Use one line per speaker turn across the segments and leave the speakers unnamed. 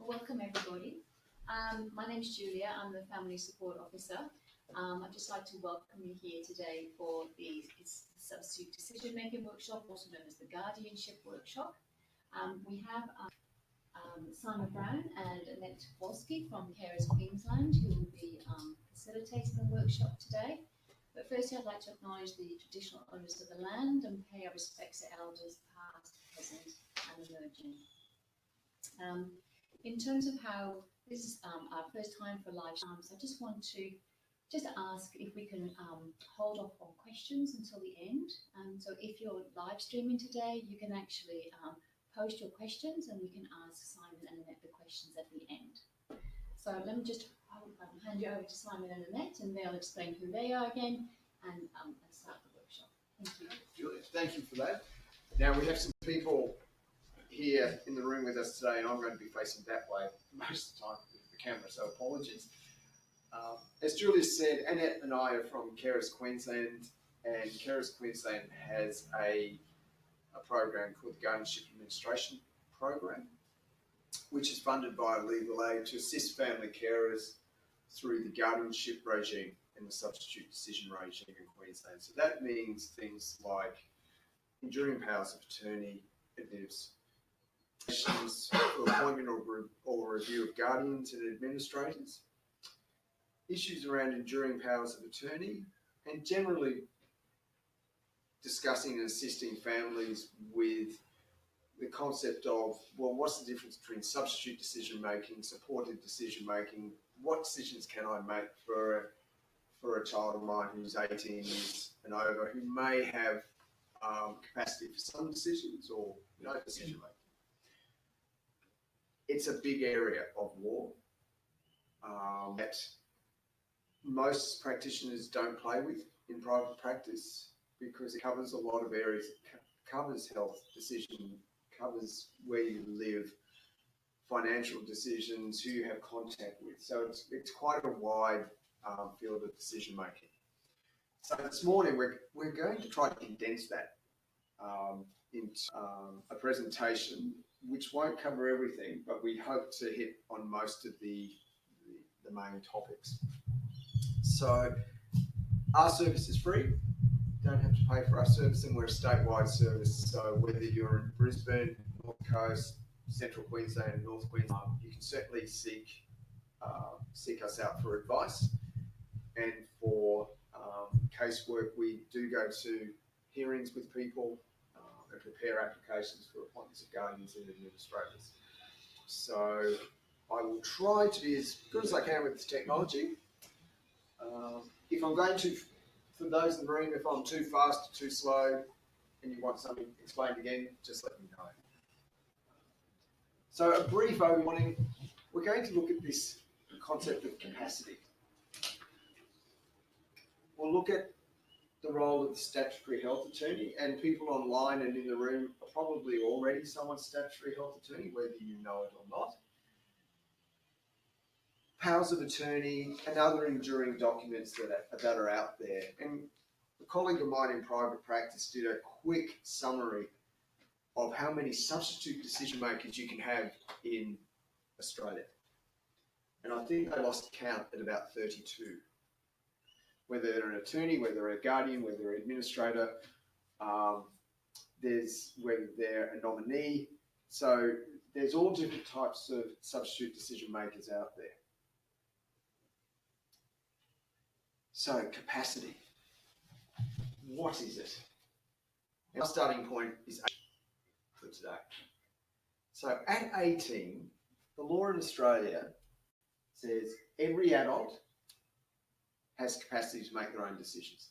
Welcome everybody. My name is Julia. I'm the Family Support Officer. I'd just like to welcome you here today for the Substitute Decision Making Workshop, also known as the Guardianship Workshop. We have Simon Brown and Annette Wolski from Carers Queensland who will be facilitating the workshop today. But firstly, I'd like to acknowledge the traditional owners of the land and pay our respects to elders past, present and emerging. In terms of how this is our first time for live streams, I just want to ask if we can hold off on questions until the end. So if you're live streaming today, you can actually post your questions and we can ask Simon and Annette the questions at the end. So let me just hand you over to Simon and Annette and they'll explain who they are again and start the workshop. Thank you.
Julia, thank you for that. Now we have some people here in the room with us today, and I'm going to be facing that way most of the time with the camera, so apologies. As Julia said, Annette and I are from Carers Queensland, and Carers Queensland has a program called the Guardianship Administration Program, which is funded by legal aid to assist family carers through the guardianship regime and the substitute decision regime in Queensland. So that means things like enduring powers of attorney, admits for appointment or review of guardians and administrators, issues around enduring powers of attorney, and generally discussing and assisting families with the concept of, well, what's the difference between substitute decision making, supported decision making, what decisions can I make for a child of mine who's 18 years and over, who may have capacity for some decisions or no decision making. It's a big area of law that most practitioners don't play with in private practice because it covers a lot of areas. It covers health decision, covers where you live, financial decisions, who you have contact with. So it's quite a wide field of decision making. So this morning we're going to try to condense that into a presentation which won't cover everything, but we hope to hit on most of the main topics. So our service is free. Don't have to pay for our service, and we're a statewide service. So whether you're in Brisbane, North Coast, Central Queensland, North Queensland, you can certainly seek us out for advice and for casework. We do go to hearings with people and prepare applications for appointments of guardians and administrators. So I will try to be as good as I can with the technology. If I'm going to, for those in the room, if I'm too fast or too slow and you want something explained again, just let me know. So a brief overview. We're going to look at this concept of capacity. We'll look at the role of the statutory health attorney, and people online and in the room are probably already someone's statutory health attorney, whether you know it or not. Powers of attorney and other enduring documents that are out there. And a colleague of mine in private practice did a quick summary of how many substitute decision makers you can have in Australia. And I think they lost count at about 32. Whether they're an attorney, whether they're a guardian, whether they're an administrator, whether they're a nominee. So there's all different types of substitute decision makers out there. So capacity, what is it? Our starting point is 18 for today. So at 18, the law in Australia says every adult has capacity to make their own decisions,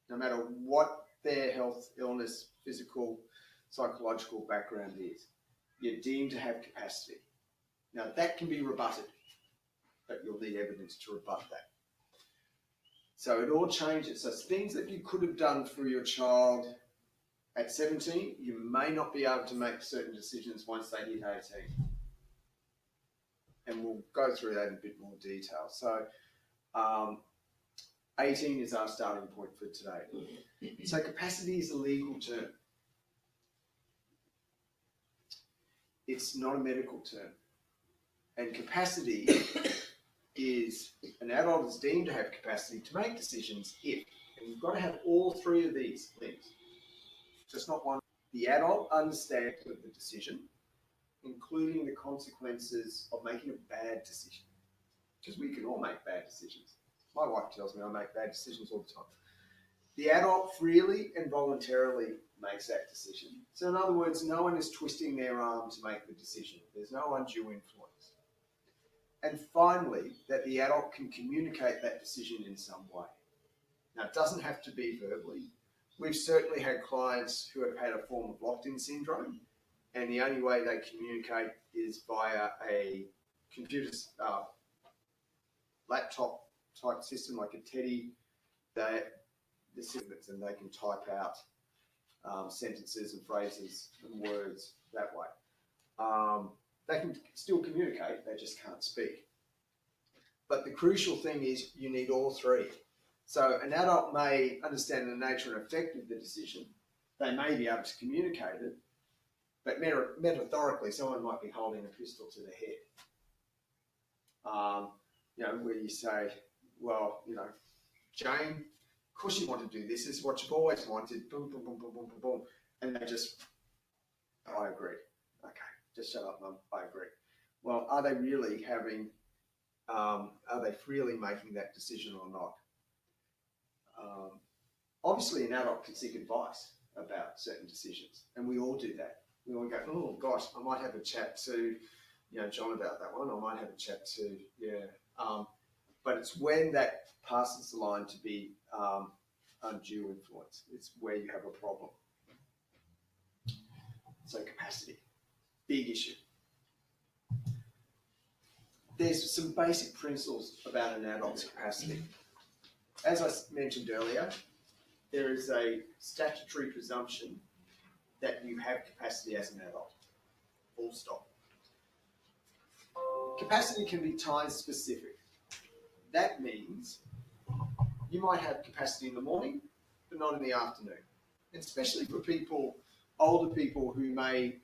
no matter what their health, illness, physical, psychological background is. You're deemed to have capacity. Now that can be rebutted, but you'll need evidence to rebut that. So it all changes. So things that you could have done for your child at 17, you may not be able to make certain decisions once they hit 18. And we'll go through that in a bit more detail. So 18 is our starting point for today. So capacity is a legal term. It's not a medical term. And capacity is an adult is deemed to have capacity to make decisions if, and you've got to have all three of these things, just not one. The adult understands of the decision, including the consequences of making a bad decision. Because we can all make bad decisions. My wife tells me I make bad decisions all the time. The adult freely and voluntarily makes that decision. So in other words, no one is twisting their arm to make the decision. There's no undue influence. And finally, that the adult can communicate that decision in some way. Now, it doesn't have to be verbally. We've certainly had clients who have had a form of locked-in syndrome, and the only way they communicate is via a computer laptop type system like a Teddy, and they can type out sentences and phrases and words that way. They can still communicate, they just can't speak. But the crucial thing is you need all three. So an adult may understand the nature and effect of the decision. They may be able to communicate it, but metaphorically, someone might be holding a pistol to the head. Where you say, well, Jane, of course you want to do this. This is what you've always wanted. Boom, boom, boom, boom, boom, boom, boom. And they just, I agree. Okay, just shut up, Mum. I agree. Well, are they really are they freely making that decision or not? Obviously, an adult can seek advice about certain decisions, and we all do that. We all go, oh gosh, I might have a chat to, John about that one. I might have a chat to, but it's when that passes the line to be undue influence. It's where you have a problem. So capacity, big issue. There's some basic principles about an adult's capacity. As I mentioned earlier, there is a statutory presumption that you have capacity as an adult. Full stop. Capacity can be time specific. That means you might have capacity in the morning, but not in the afternoon. And especially for people, older people who may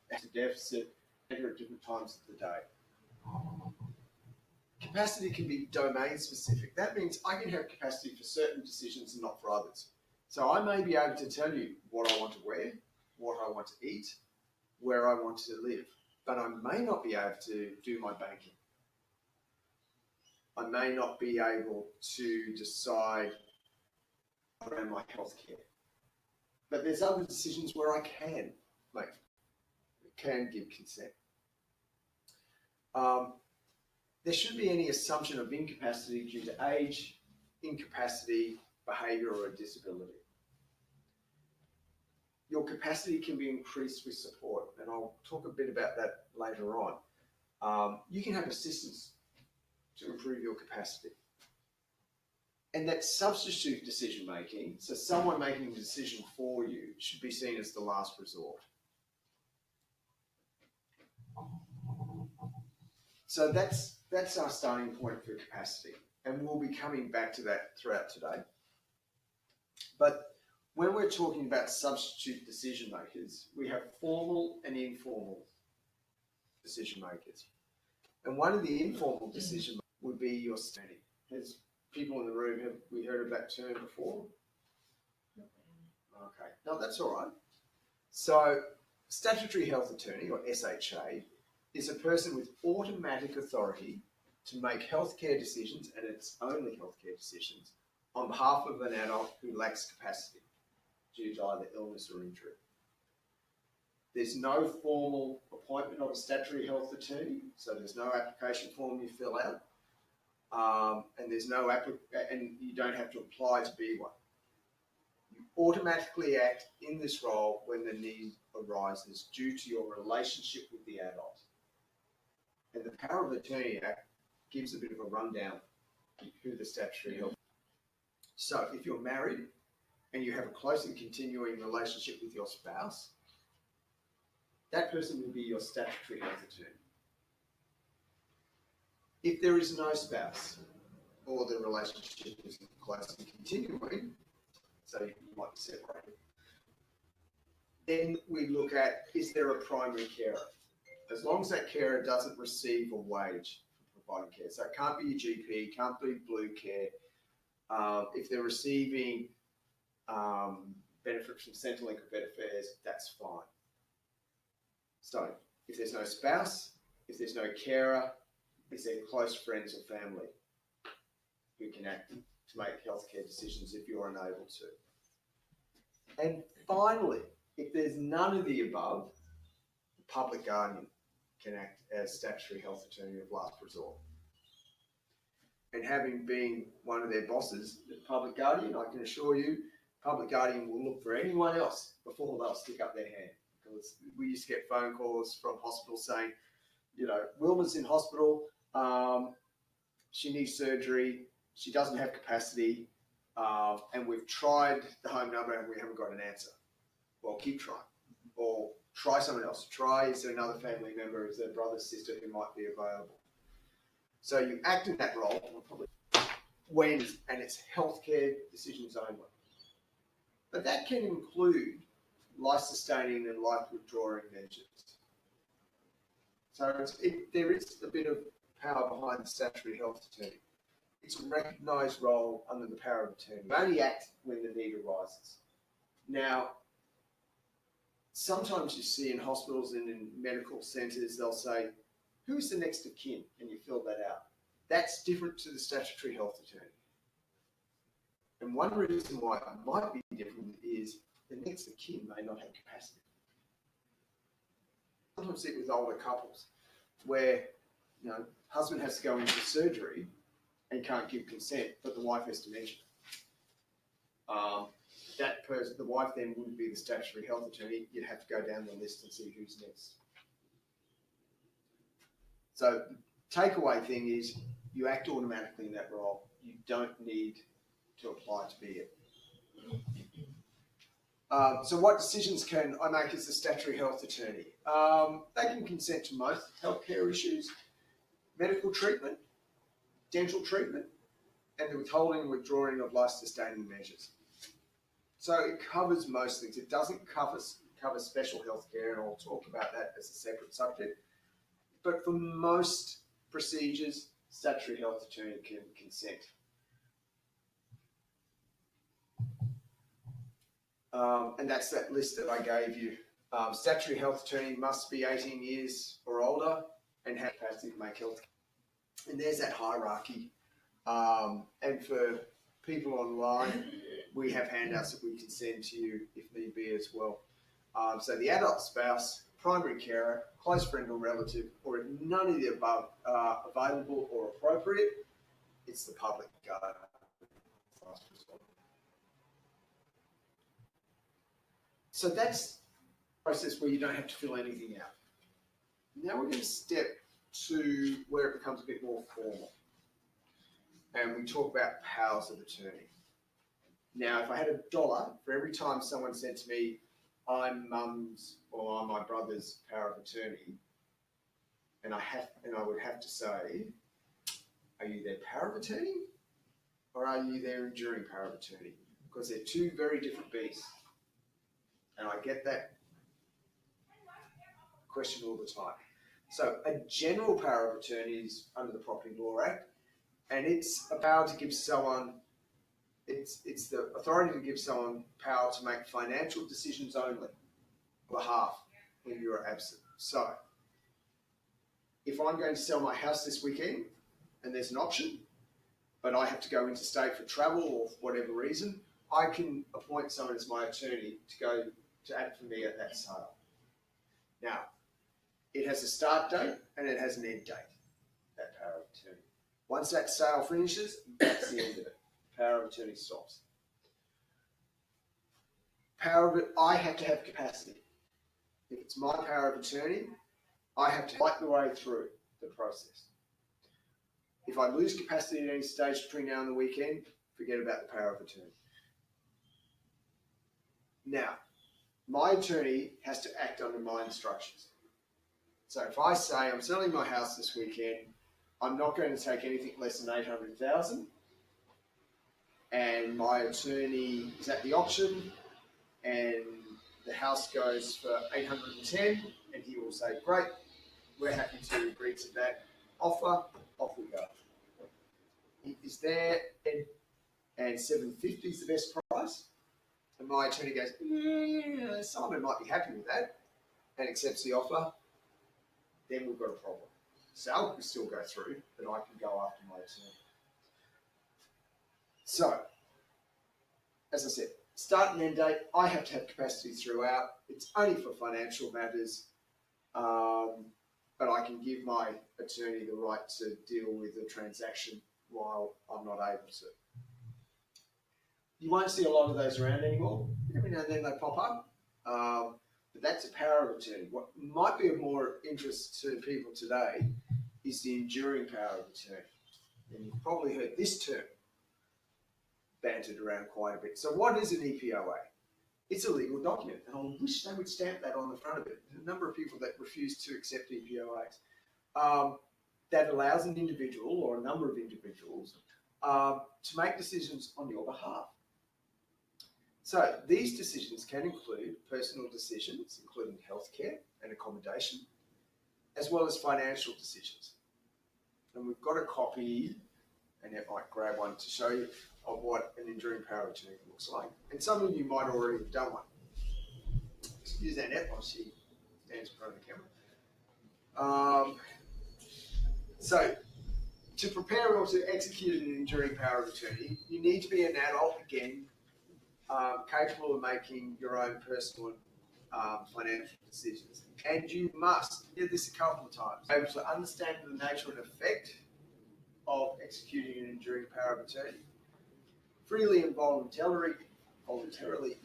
have a deficit at different times of the day. Capacity can be domain specific. That means I can have capacity for certain decisions and not for others. So I may be able to tell you what I want to wear, what I want to eat, where I want to live, but I may not be able to do my banking. I may not be able to decide around my healthcare. But there's other decisions where I can give consent. There shouldn't be any assumption of incapacity due to age, incapacity, behaviour, or a disability. Your capacity can be increased with support, and I'll talk a bit about that later on. You can have assistance to improve your capacity. And that substitute decision making, so someone making a decision for you, should be seen as the last resort. So that's our starting point for capacity, and we'll be coming back to that throughout today. But when we're talking about substitute decision makers, we have formal and informal decision makers. And one of the informal decision makers would be your standing. As people in the room, have we heard of that term before? Okay, no, that's all right. So statutory health attorney, or SHA, is a person with automatic authority to make healthcare decisions, and it's only healthcare decisions, on behalf of an adult who lacks capacity due to either illness or injury. There's no formal appointment of a statutory health attorney, so there's no application form you fill out, and there's no and you don't have to apply to be one. You automatically act in this role when the need arises due to your relationship with the adult. And the Power of Attorney Act gives a bit of a rundown of who the statutory health. So if you're married and you have a close and continuing relationship with your spouse, that person will be your statutory health attorney. If there is no spouse, or the relationship is close and continuing, so you might be separated, then we look at, is there a primary carer? as long as that carer doesn't receive a wage for providing care. So it can't be your GP, can't be Blue Care. If they're receiving benefit from Centrelink or Better Fares, that's fine. So if there's no spouse, if there's no carer, is there close friends or family who can act to make healthcare decisions if you're unable to? And finally, if there's none of the above, the public guardian can act as statutory health attorney of last resort. And having been one of their bosses, the public guardian, I can assure you, public guardian will look for anyone else before they'll stick up their hand. Because we used to get phone calls from hospitals saying, you know, Wilma's in hospital, she needs surgery, she doesn't have capacity, and we've tried the home number and we haven't got an answer. Well, keep trying. Or try someone else. Try, is there another family member, is there a brother, sister who might be available? So you act in that role when, and it's healthcare decisions only. But that can include life-sustaining and life-withdrawing measures. So there is a bit of power behind the statutory health attorney. It's a recognised role under the power of attorney. You only act when the need arises. Now, sometimes you see in hospitals and in medical centres, they'll say, who's the next of kin? And you fill that out. That's different to the statutory health attorney. And one reason why it might be different is the next of kin may not have capacity. Sometimes see it with older couples where, you know, husband has to go into surgery and can't give consent, but the wife has dementia. That person, the wife then wouldn't be the statutory health attorney. You'd have to go down the list and see who's next. So the takeaway thing is you act automatically in that role. You don't need to apply to be it. So what decisions can I make as a statutory health attorney? They can consent to most healthcare issues, medical treatment, dental treatment, and the withholding and withdrawing of life-sustaining measures. So it covers most things. It doesn't cover special healthcare, and I'll talk about that as a separate subject. But for most procedures, statutory health attorney can consent. And that's that list that I gave you. Statutory health attorney must be 18 years or older and have capacity to make health. And there's that hierarchy. And for people online, we have handouts that we can send to you if need be as well. So the adult spouse, primary carer, close friend or relative, or if none of the above are available or appropriate, it's the public guardian. So that's the process where you don't have to fill anything out. Now we're going to step to where it becomes a bit more formal. And we talk about powers of attorney. Now, if I had $1 for every time someone said to me, I'm mum's or I'm my brother's power of attorney, and I would have to say, are you their power of attorney or are you their enduring power of attorney? Because they're two very different beasts. And I get that question all the time. So a general power of attorney is under the Property Law Act, and it's a power to give someone, it's the authority to give someone power to make financial decisions only on behalf when you are absent. So if I'm going to sell my house this weekend and there's an option, but I have to go interstate for travel or for whatever reason, I can appoint someone as my attorney to go to act for me at that sale. Now, it has a start date and it has an end date, that power of attorney. Once that sale finishes, that's the end of it. Power of attorney stops. I have to have capacity. If it's my power of attorney, I have to fight the way through the process. If I lose capacity at any stage between now and the weekend, forget about the power of attorney. Now, my attorney has to act under my instructions. So if I say I'm selling my house this weekend, I'm not going to take anything less than $800,000, and my attorney is at the auction, and the house goes for $810,000, and he will say, "Great, we're happy to agree to that offer. Off we go. It is there, and $750 is the best price. And my attorney goes, Simon might be happy with that, and accepts the offer. Then we've got a problem. Sale can still go through, but I can go after my attorney. So, as I said, start and end date, I have to have capacity throughout. It's only for financial matters, but I can give my attorney the right to deal with the transaction while I'm not able to. You won't see a lot of those around anymore. Every now and then they pop up, but that's a power of attorney. What might be of more interest to people today is the enduring power of attorney. And you've probably heard this term bantered around quite a bit. So what is an EPOA? It's a legal document, and I wish they would stamp that on the front of it. There's a number of people that refuse to accept EPOAs. That allows an individual or a number of individuals to make decisions on your behalf. So these decisions can include personal decisions, including healthcare and accommodation, as well as financial decisions. And we've got a copy, and I might grab one to show you, of what an enduring power of attorney looks like. And some of you might already have done one. Excuse Annette while she stands in front of the camera. So to prepare or to execute an enduring power of attorney, you need to be an adult, again, capable of making your own personal financial decisions. And you must, I did this a couple of times, be able to understand the nature and effect of executing an enduring power of attorney, freely and voluntarily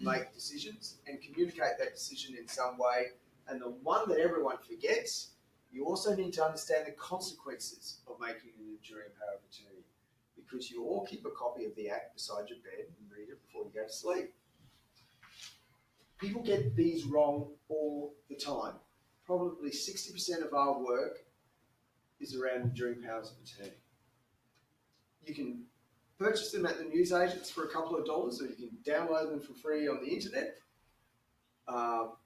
make decisions and communicate that decision in some way. And the one that everyone forgets, you also need to understand the consequences of making an enduring power of attorney, because you all keep a copy of the Act beside your bed and read it before you go to sleep. People get these wrong all the time. Probably 60% of our work is around enduring powers of attorney. You can purchase them at the newsagents for a couple of dollars, or you can download them for free on the internet.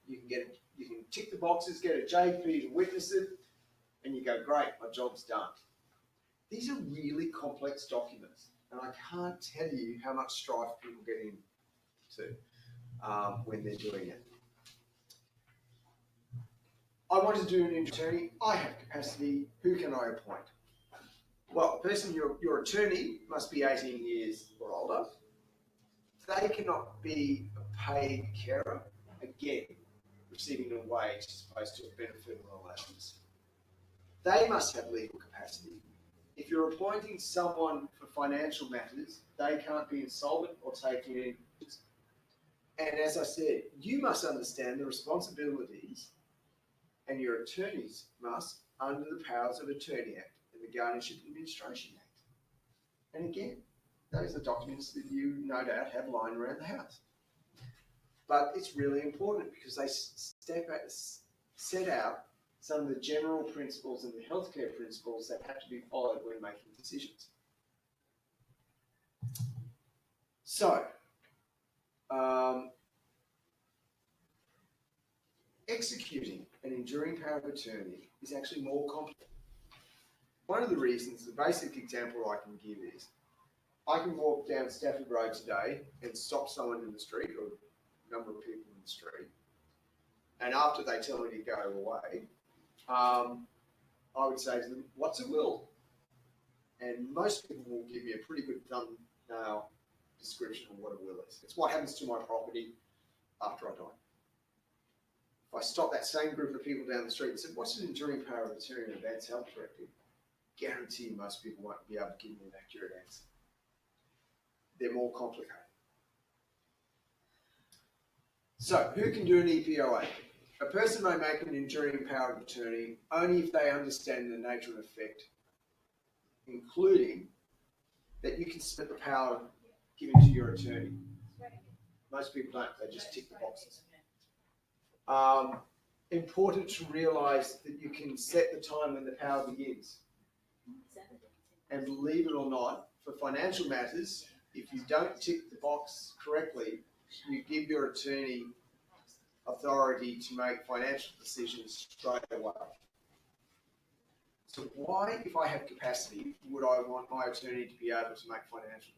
You can tick the boxes, get a JP to witness it, and you go, great, my job's done. These are really complex documents, and I can't tell you how much strife people get into when they're doing it. I want to do an attorney. I have capacity. Who can I appoint? Well, the person, your attorney must be 18 years or older. They cannot be a paid carer, again, receiving a wage as opposed to a benefit or allowance. They must have legal capacity. If you're appointing someone for financial matters, they can't be insolvent or taking any. And as I said, you must understand the responsibilities, and your attorneys must, under the Powers of Attorney Act and the Guardianship Administration Act. And again, those are documents that you no doubt have lying around the house. But it's really important because they set out some of the general principles and the healthcare principles that have to be followed when making decisions. So, executing an enduring power of attorney is actually more complicated. One of the reasons, the basic example I can give is, I can walk down Stafford Road today and stop someone in the street, or a number of people in the street, and after they tell me to go away, I would say to them, what's a will? And most people will give me a pretty good thumbnail description of what a will is. It's what happens to my property after I die. If I stop that same group of people down the street and said, what's an enduring power of attorney and advance health directive? Guarantee most people won't be able to give me an accurate answer. They're more complicated. So, who can do an EPOA? A person may make an enduring power of attorney only if they understand the nature and effect, including that you can split the power given to your attorney. Most people don't, they just tick the boxes. Important to realise that you can set the time when the power begins. And believe it or not, for financial matters, if you don't tick the box correctly, you give your attorney authority to make financial decisions straight away. So why, if I have capacity, would I want my attorney to be able to make financial?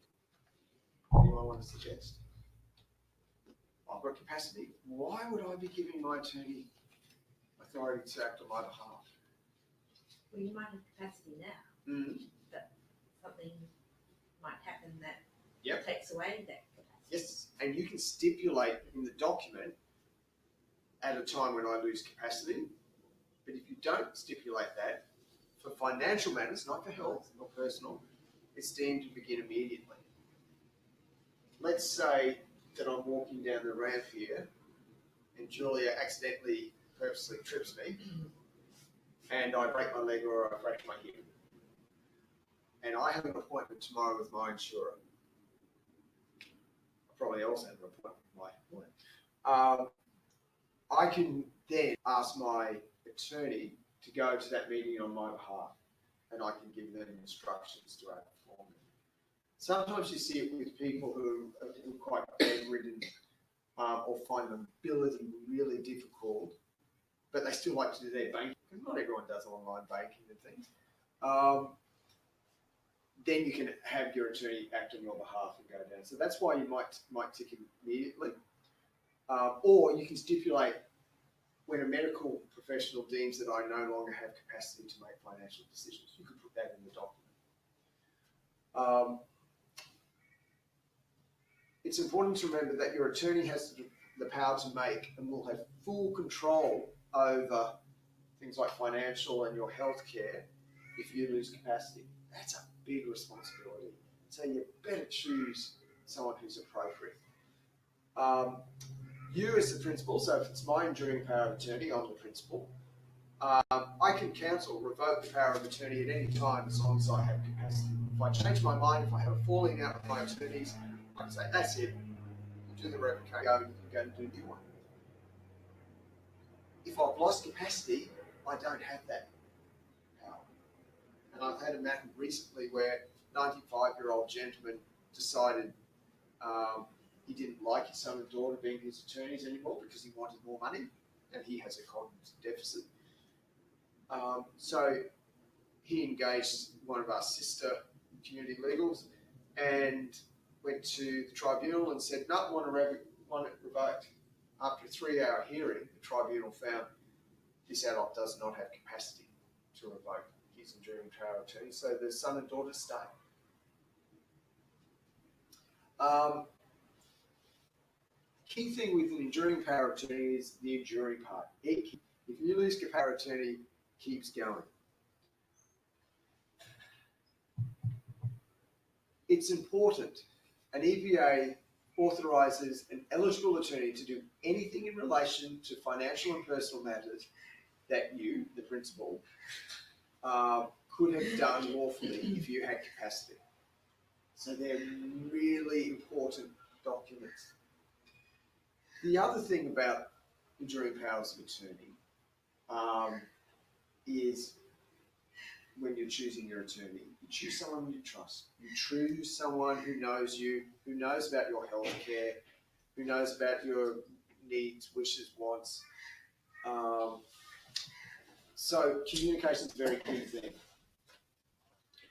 Anyone want to suggest? I've got capacity. Why would I be giving my attorney authority to act on my behalf?
Well, you might have capacity now, but something might happen that
Yep.
takes away that capacity.
Yes, and you can stipulate in the document at a time when I lose capacity, but if you don't stipulate that, for financial matters, not for health or personal, it's deemed to begin immediately. Let's say that I'm walking down the ramp here and Julia accidentally, purposely trips me and I break my leg or I fracture my hip. And I have an appointment tomorrow with my insurer. I probably also have an appointment with my employer. I can then ask my attorney to go to that meeting on my behalf and I can give them instructions to act for me. Sometimes you see it with people who are quite bedridden or find mobility really difficult, but they still like to do their banking, because not everyone does online banking and things. Then you can have your attorney act on your behalf and go down. So that's why you might tick immediately. Or you can stipulate when a medical professional deems that I no longer have capacity to make financial decisions. You could put that in the document. It's important to remember that your attorney has the power to make and will have full control over things like financial and your health care if you lose capacity. That's a big responsibility. So you better choose someone who's appropriate. You as the principal, so if it's my enduring power of attorney, I'm the principal. I can cancel, revoke the power of attorney at any time as long as I have capacity. If I change my mind, if I have a falling out with my attorneys, I can say, that's it, do the revocation, go and do a new one. If I've lost capacity, I don't have that power. And I've had a matter recently where a 95-year-old gentleman decided he didn't like his son and daughter being his attorneys anymore because he wanted more money and he has a cognitive deficit. So he engaged one of our sister community legals and went to the tribunal and said, no, want it revoked. After a 3-hour hearing, the tribunal found this adult does not have capacity to revoke his enduring power of attorney, so the son and daughter stay. Key thing with an enduring power of attorney is the enduring part. If you lose your power of attorney, keeps going. It's important. An EPA authorises an eligible attorney to do anything in relation to financial and personal matters that you, the principal, could have done lawfully if you had capacity. So they're really important documents. The other thing about enduring powers of attorney is when you're choosing your attorney, you choose someone you trust. You choose someone who knows you, who knows about your health care, who knows about your needs, wishes, wants. So communication is a very key thing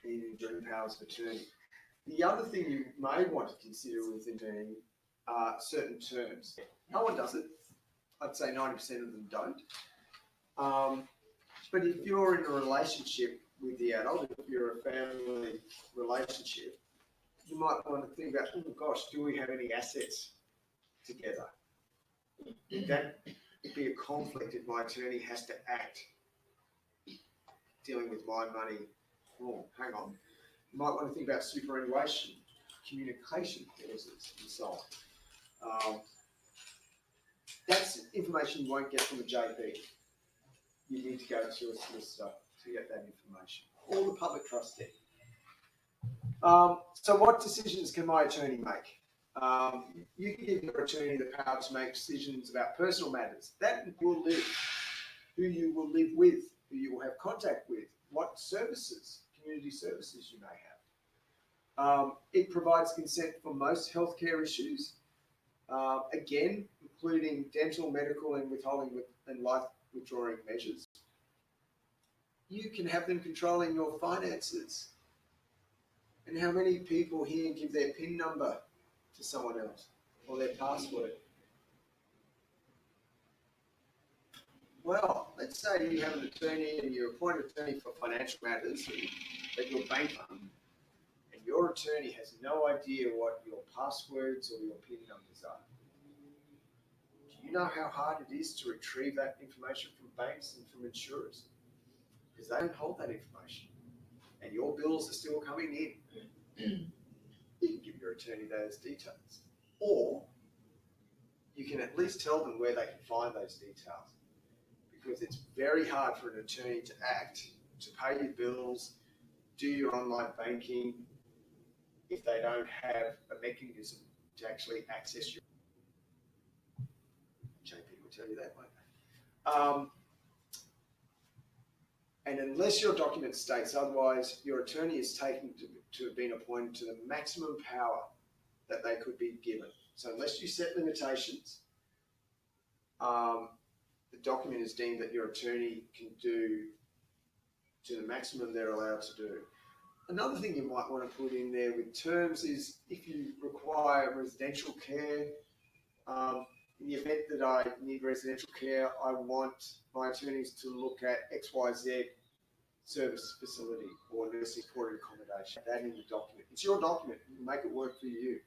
in enduring powers of attorney. The other thing you may want to consider with attorney are certain terms. No one does it. I'd say 90% of them don't. But if you're in a relationship with the adult, if you're a family relationship, you might want to think about, oh gosh, do we have any assets together? Would that be a conflict if my attorney has to act dealing with my money? Oh, hang on. You might want to think about superannuation, communication clauses, and so on. That's information you won't get from a JP. You need to go to a solicitor to get that information, or the public trustee. So what decisions can my attorney make? You can give your attorney the power to make decisions about personal matters. That will live, who you will live with, who you will have contact with, what services, community services you may have. It provides consent for most healthcare issues, again, including dental, medical, and withholding and life withdrawing measures. you can have them controlling your finances. And how many people here give their PIN number to someone else or their password? Well, let's say you have an attorney and you appoint an attorney for financial matters at your bank, and your attorney has no idea what your passwords or your PIN numbers are. Do you know how hard it is to retrieve that information from banks and from insurers? Because they don't hold that information, and your bills are still coming in. You can give your attorney those details, or you can at least tell them where they can find those details, because it's very hard for an attorney to act, to pay your bills, do your online banking, if they don't have a mechanism to actually access your. JP will tell you that, won't they? And unless your document states otherwise, your attorney is taken to have been appointed to the maximum power that they could be given. So unless you set limitations, the document is deemed that your attorney can do to the maximum they're allowed to do. Another thing you might want to put in there with terms is if you require residential care, in the event that I need residential care, I want my attorneys to look at XYZ service facility or nursing supported accommodation. That in the document. It's your document. You make it work for you.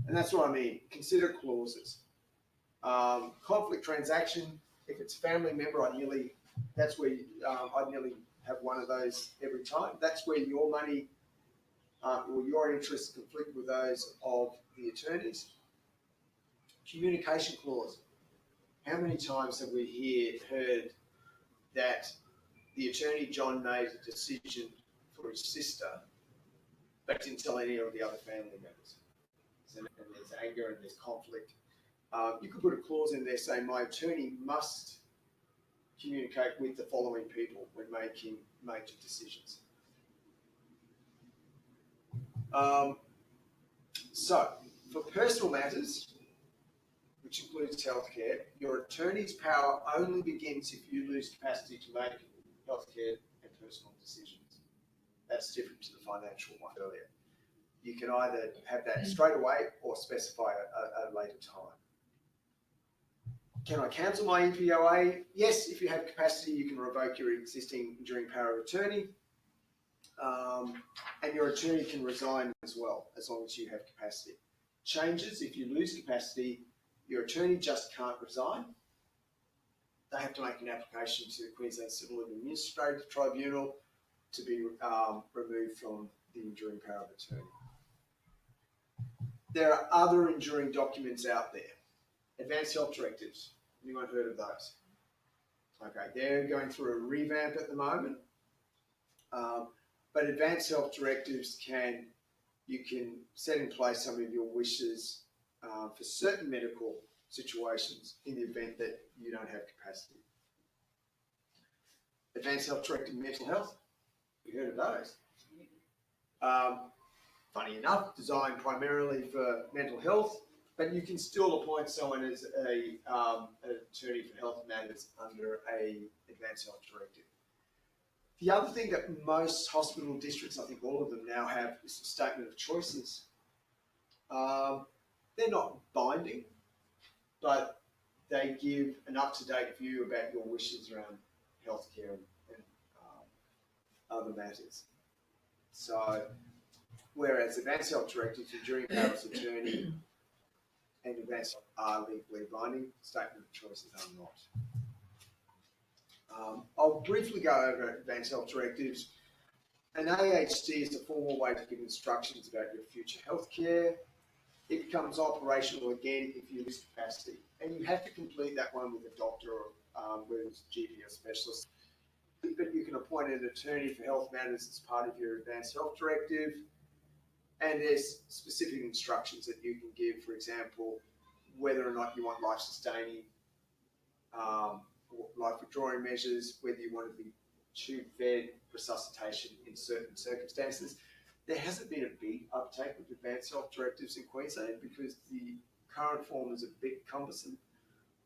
And that's what I mean. Consider clauses. Conflict transaction. If it's a family member, I'd nearly have one of those every time. That's where your money or your interests conflict with those of the attorneys. Communication clause. How many times have we heard that the attorney John made a decision for his sister, but didn't tell any of the other family members? And there's anger and there's conflict. You could put a clause in there saying my attorney must communicate with the following people when making major decisions. So, for personal matters, which includes healthcare, your attorney's power only begins if you lose capacity to make healthcare and personal decisions. That's different to the financial one earlier. You can either have that straight away or specify a later time. Can I cancel my EPOA? Yes, if you have capacity, you can revoke your existing enduring power of attorney. And your attorney can resign as well, as long as you have capacity. Changes, if you lose capacity, your attorney just can't resign. They have to make an application to the Queensland Civil and Administrative Tribunal to be removed from the enduring power of attorney. There are other enduring documents out there. Advanced health directives. Anyone heard of those? Okay, they're going through a revamp at the moment. But advanced health directives you can set in place some of your wishes for certain medical situations in the event that you don't have capacity. Advanced health directive mental health. You heard of those? Funny enough, designed primarily for mental health, but you can still appoint someone as an attorney for health matters under a advanced health directive. The other thing that most hospital districts, I think all of them now have, is a statement of choices. They're not binding, but they give an up-to-date view about your wishes around healthcare and other matters. So, whereas advanced health directives, enduring powers of attorney, and advanced are legally binding, statement of choices are not. I'll briefly go over advanced health directives. An AHD is a formal way to give instructions about your future healthcare. It becomes operational again if you lose capacity, and you have to complete that one with a doctor or whether it's a GP or specialist. But you can appoint an attorney for health matters as part of your advanced health directive, and there's specific instructions that you can give, for example, whether or not you want life-sustaining, life withdrawing measures, whether you want to be tube-fed, resuscitation in certain circumstances. There hasn't been a big uptake of advanced health directives in Queensland because the current form is a bit cumbersome,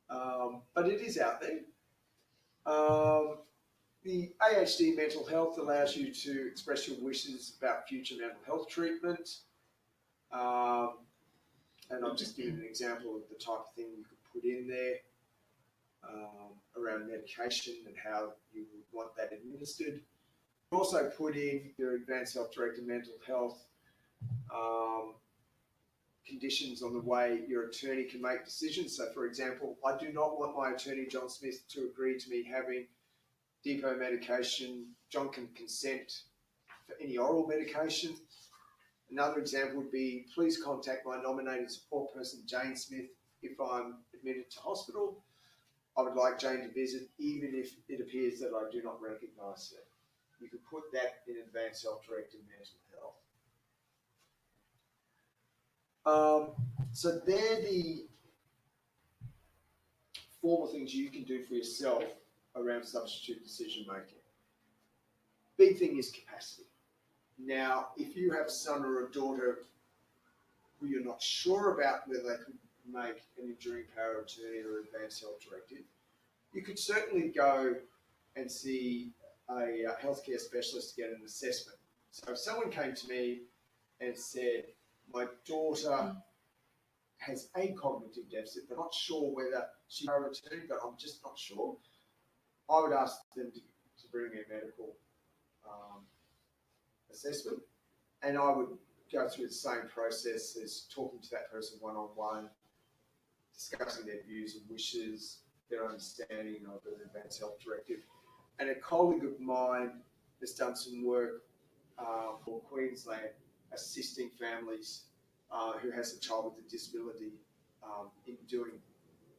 but it is out there. The AHD mental health allows you to express your wishes about future mental health treatment. And I've just given an example of the type of thing you could put in there around medication and how you would want that administered. Also put in your advanced health director mental health conditions on the way your attorney can make decisions. So for example, I do not want my attorney, John Smith, to agree to me having depot medication. John can consent for any oral medication. Another example would be, please contact my nominated support person, Jane Smith, if I'm admitted to hospital. I would like Jane to visit, even if it appears that I do not recognise her. You could put that in advanced health director mental health. So they're the formal things you can do for yourself around substitute decision making. Big thing is capacity. Now, if you have a son or a daughter who you're not sure about whether they could make an enduring power of attorney or advanced health directive, you could certainly go and see a healthcare specialist to get an assessment. So if someone came to me and said, my daughter has a cognitive deficit, they're not sure whether she's power of attorney, but I'm just not sure, I would ask them to bring a medical assessment, and I would go through the same process as talking to that person one-on-one, discussing their views and wishes, their understanding of an advanced health directive. And a colleague of mine has done some work for Queensland, assisting families who has a child with a disability in doing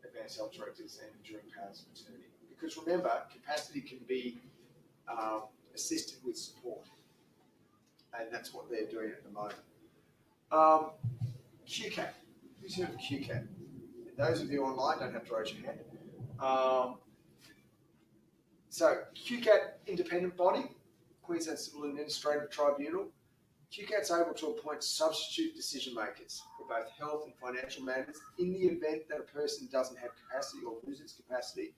advanced health directives and enduring powers of attorney. Because remember, capacity can be assisted with support, and that's what they're doing at the moment. QCAT. Who's heard of QCAT? Those of you online don't have to raise your hand. So QCAT, independent body, Queensland Civil Administrative Tribunal. QCAT's able to appoint substitute decision makers for both health and financial matters in the event that a person doesn't have capacity or loses capacity,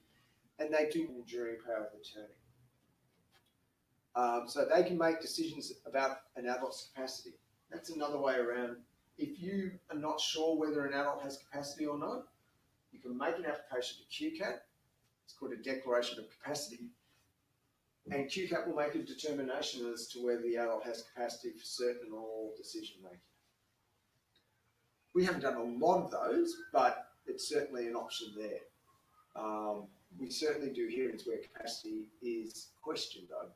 and they do enduring power of attorney. So they can make decisions about an adult's capacity. That's another way around. If you are not sure whether an adult has capacity or not, you can make an application to QCAT. It's called a declaration of capacity. And QCAT will make a determination as to whether the adult has capacity for certain or all decision making. We haven't done a lot of those, but it's certainly an option there. We certainly do hearings where capacity is questioned though.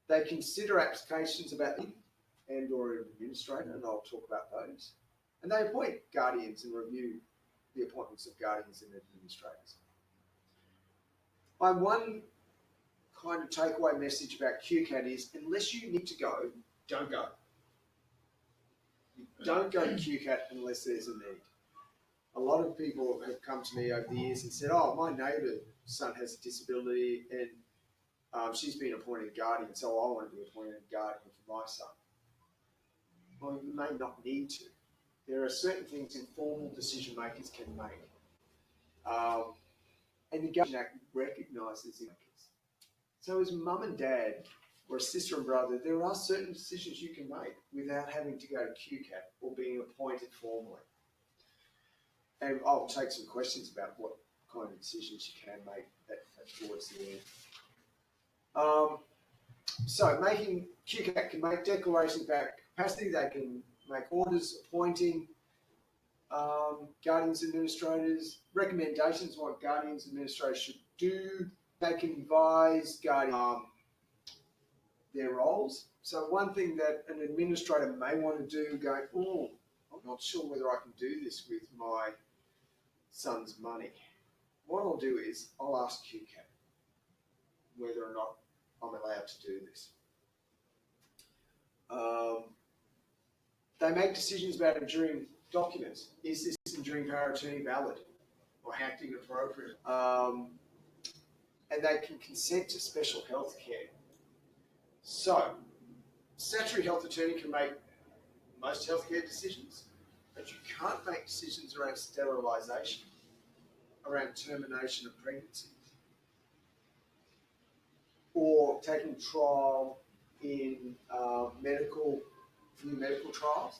They consider applications about and or an administrator, and I'll talk about those. And they appoint guardians and review the appointments of guardians and administrators. My one kind of takeaway message about QCAT is, unless you need to go, don't go. You don't go to QCAT unless there's a need. A lot of people have come to me over the years and said, oh, my neighbour's son has a disability and she's been appointed guardian, so I want to be appointed guardian for my son. Well, you may not need to. There are certain things informal decision makers can make. And the Guardianship Act recognises it. So as mum and dad or a sister and brother, there are certain decisions you can make without having to go to QCAT or being appointed formally. And I'll take some questions about what kind of decisions you can make towards the end. So QCAT can make declarations about capacity, they can make orders appointing guardians administrators, recommendations on what guardians administrators should do. They can advise guardians their roles. So one thing that an administrator may want to do, go, oh, I'm not sure whether I can do this with my son's money. What I'll do is I'll ask QCAT whether or not I'm allowed to do this. They make decisions about enduring documents. Is this enduring power of attorney valid or acting appropriate? And they can consent to special health care. So, statutory health attorney can make most healthcare decisions, but you can't make decisions around sterilisation, around termination of pregnancy. or taking trial in new medical trials,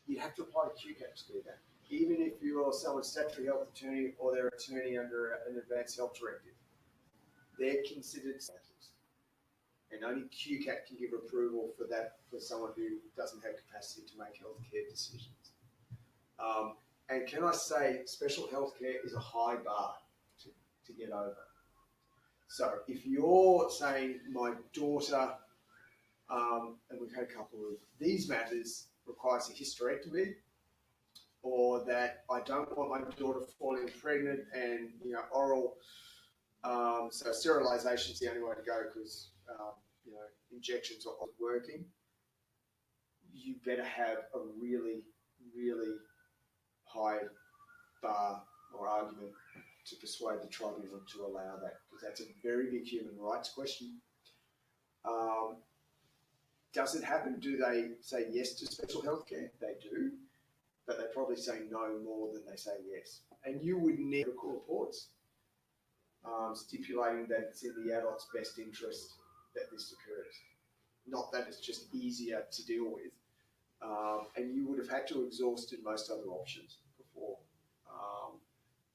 you have to apply to QCAT to do that. Even if you're someone's statutory health attorney or their attorney under an advanced health directive, they're considered matters. And only QCAT can give approval for that for someone who doesn't have capacity to make healthcare decisions. And can I say, special healthcare is a high bar to get over. So if you're saying my daughter, and we've had a couple of these matters, requires a hysterectomy, or that I don't want my daughter falling pregnant and oral, so sterilisation is the only way to go because injections are not working. You better have a really, really high bar or argument to persuade the tribunal to allow that, because that's a very big human rights question. Does it happen? Do they say yes to special healthcare? They do, but they probably say no more than they say yes. And you would need medical reports stipulating that it's in the adult's best interest that this occurs. Not that it's just easier to deal with. And you would have had to have exhausted most other options before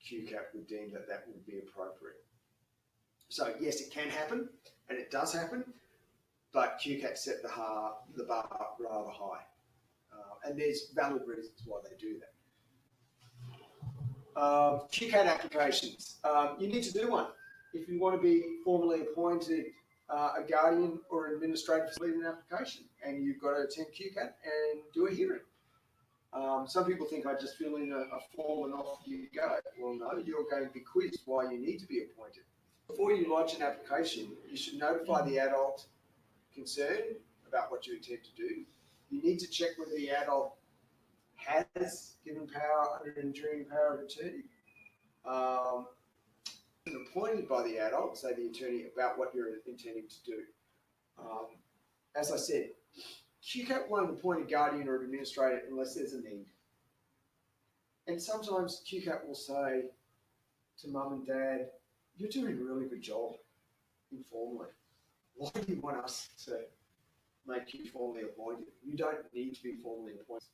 QCAT would deem that that would be appropriate. So yes, it can happen, and it does happen, but QCAT set the bar rather high. And there's valid reasons why they do that. QCAT applications. You need to do one. If you want to be formally appointed a guardian or an administrator to lead an application, and you've got to attend QCAT and do a hearing. Some people think I just fill in a form and off you go. Well, no, you're going to be quizzed why you need to be appointed. Before you lodge an application, you should notify the adult concerned about what you intend to do. You need to check whether the adult has given power under an enduring power of attorney. Appointed by the adult, say the attorney, about what you're intending to do. As I said, QCAT won't appoint a guardian or an administrator unless there's a need. And sometimes QCAT will say to mum and dad, you're doing a really good job informally. Why do you want us to make you formally appointed? You don't need to be formally appointed.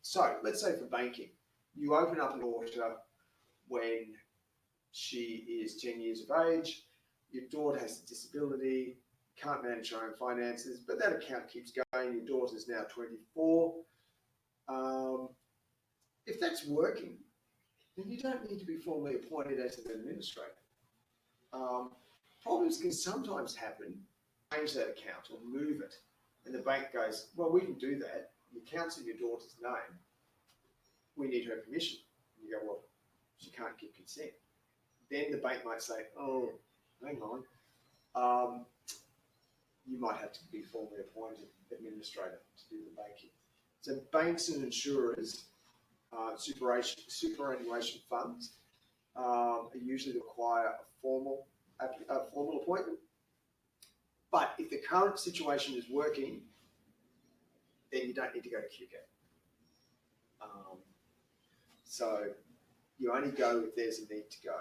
So let's say for banking, you open up an order when she is 10 years of age, your daughter has a disability, can't manage her own finances, but that account keeps going, your daughter's now 24. If that's working, then you don't need to be formally appointed as an administrator. Problems can sometimes happen, change that account or move it, and the bank goes, well, we can do that. The account's in your daughter's name. We need her permission. And you go, well, she can't give consent. Then the bank might say, oh, hang on. You might have to be formally appointed administrator to do the banking. So banks and insurers, superannuation funds, usually require a formal appointment. But if the current situation is working, then you don't need to go to QCAT. So you only go if there's a need to go.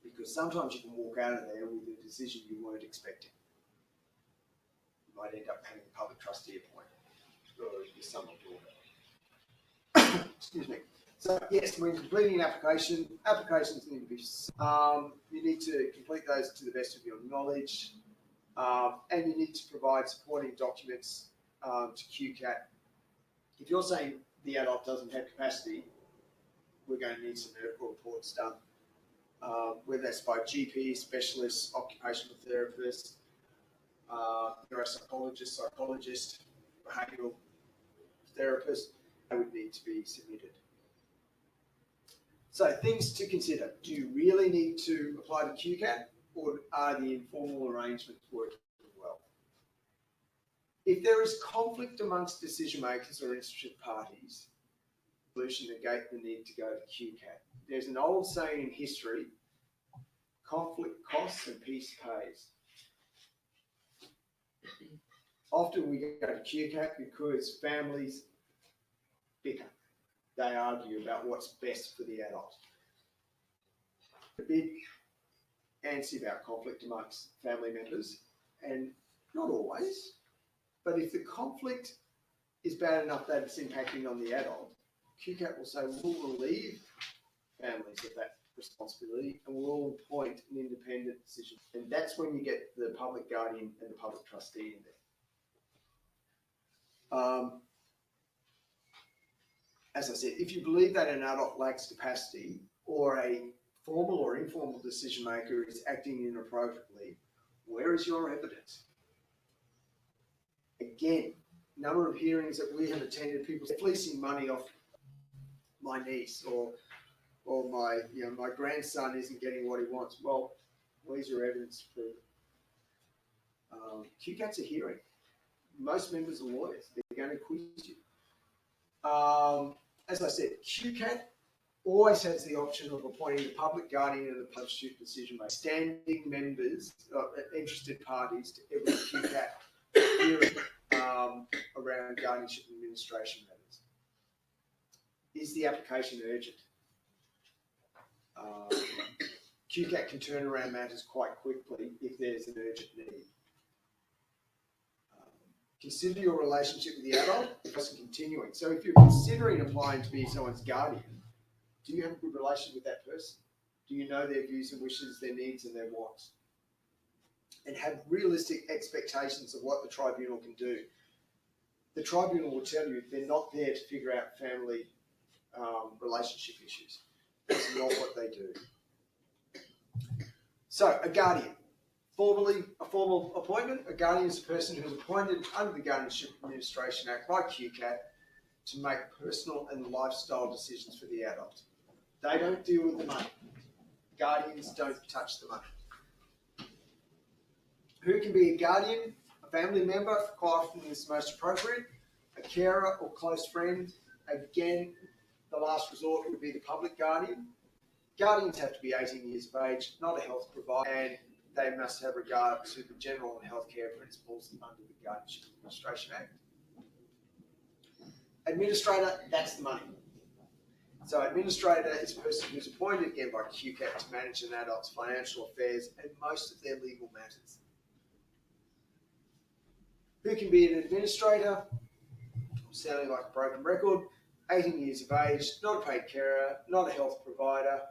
Because sometimes you can walk out of there with a decision you weren't expecting. You might end up having a public trustee appointment or your son or daughter. Excuse me. So yes, when completing an application, applications need to be, you need to complete those to the best of your knowledge, and you need to provide supporting documents to QCAT. If you're saying the adult doesn't have capacity, we're going to need some medical reports done, whether that's by GP, specialists, occupational therapists, neuropsychologist, psychologist, behavioural therapist. They would need to be submitted. So things to consider. Do you really need to apply to QCAT, or are the informal arrangements working well? If there is conflict amongst decision makers or interested parties, solution negate the need to go to QCAT. There's an old saying in history, conflict costs and peace pays. Often we go to QCAT because families bicker. They argue about what's best for the adult. antsy about conflict amongst family members, and not always, but if the conflict is bad enough that it's impacting on the adult, QCAT will say we'll relieve families of that responsibility and we'll appoint an independent decision. And that's when you get the public guardian and the public trustee in there. As I said, if you believe that an adult lacks capacity or a formal or informal decision maker is acting inappropriately, where is your evidence? Again, number of hearings that we have attended, people fleecing money off my niece or my my grandson isn't getting what he wants. Well, where's your evidence to prove it? QCAT's a hearing. Most members are lawyers. They're going to quiz you. As I said, QCAT always has the option of appointing the public guardian and the public decision maker, standing members, interested parties to every QCAT hearing around guardianship and administration matters. Is the application urgent? QCAT can turn around matters quite quickly if there's an urgent need. Consider your relationship with the adult as continuing. So if you're considering applying to be someone's guardian, do you have a good relationship with that person? Do you know their views and wishes, their needs and their wants? And have realistic expectations of what the tribunal can do. The tribunal will tell you they're not there to figure out family relationship issues. That's not what they do. So, a guardian. A formal appointment. A guardian is a person who is appointed under the Guardianship Administration Act by QCAT to make personal and lifestyle decisions for the adult. They don't deal with the money. Guardians don't touch the money. Who can be a guardian? A family member, quite often is most appropriate. A carer or close friend. Again, the last resort would be the public guardian. Guardians have to be 18 years of age, not a health provider, and they must have regard to the general and healthcare principles under the Guardianship Administration Act. Administrator, that's the money. So administrator is a person who's appointed again by QCAT to manage an adult's financial affairs and most of their legal matters. Who can be an administrator? Sounding like a broken record. 18 years of age, not a paid carer, not a health provider,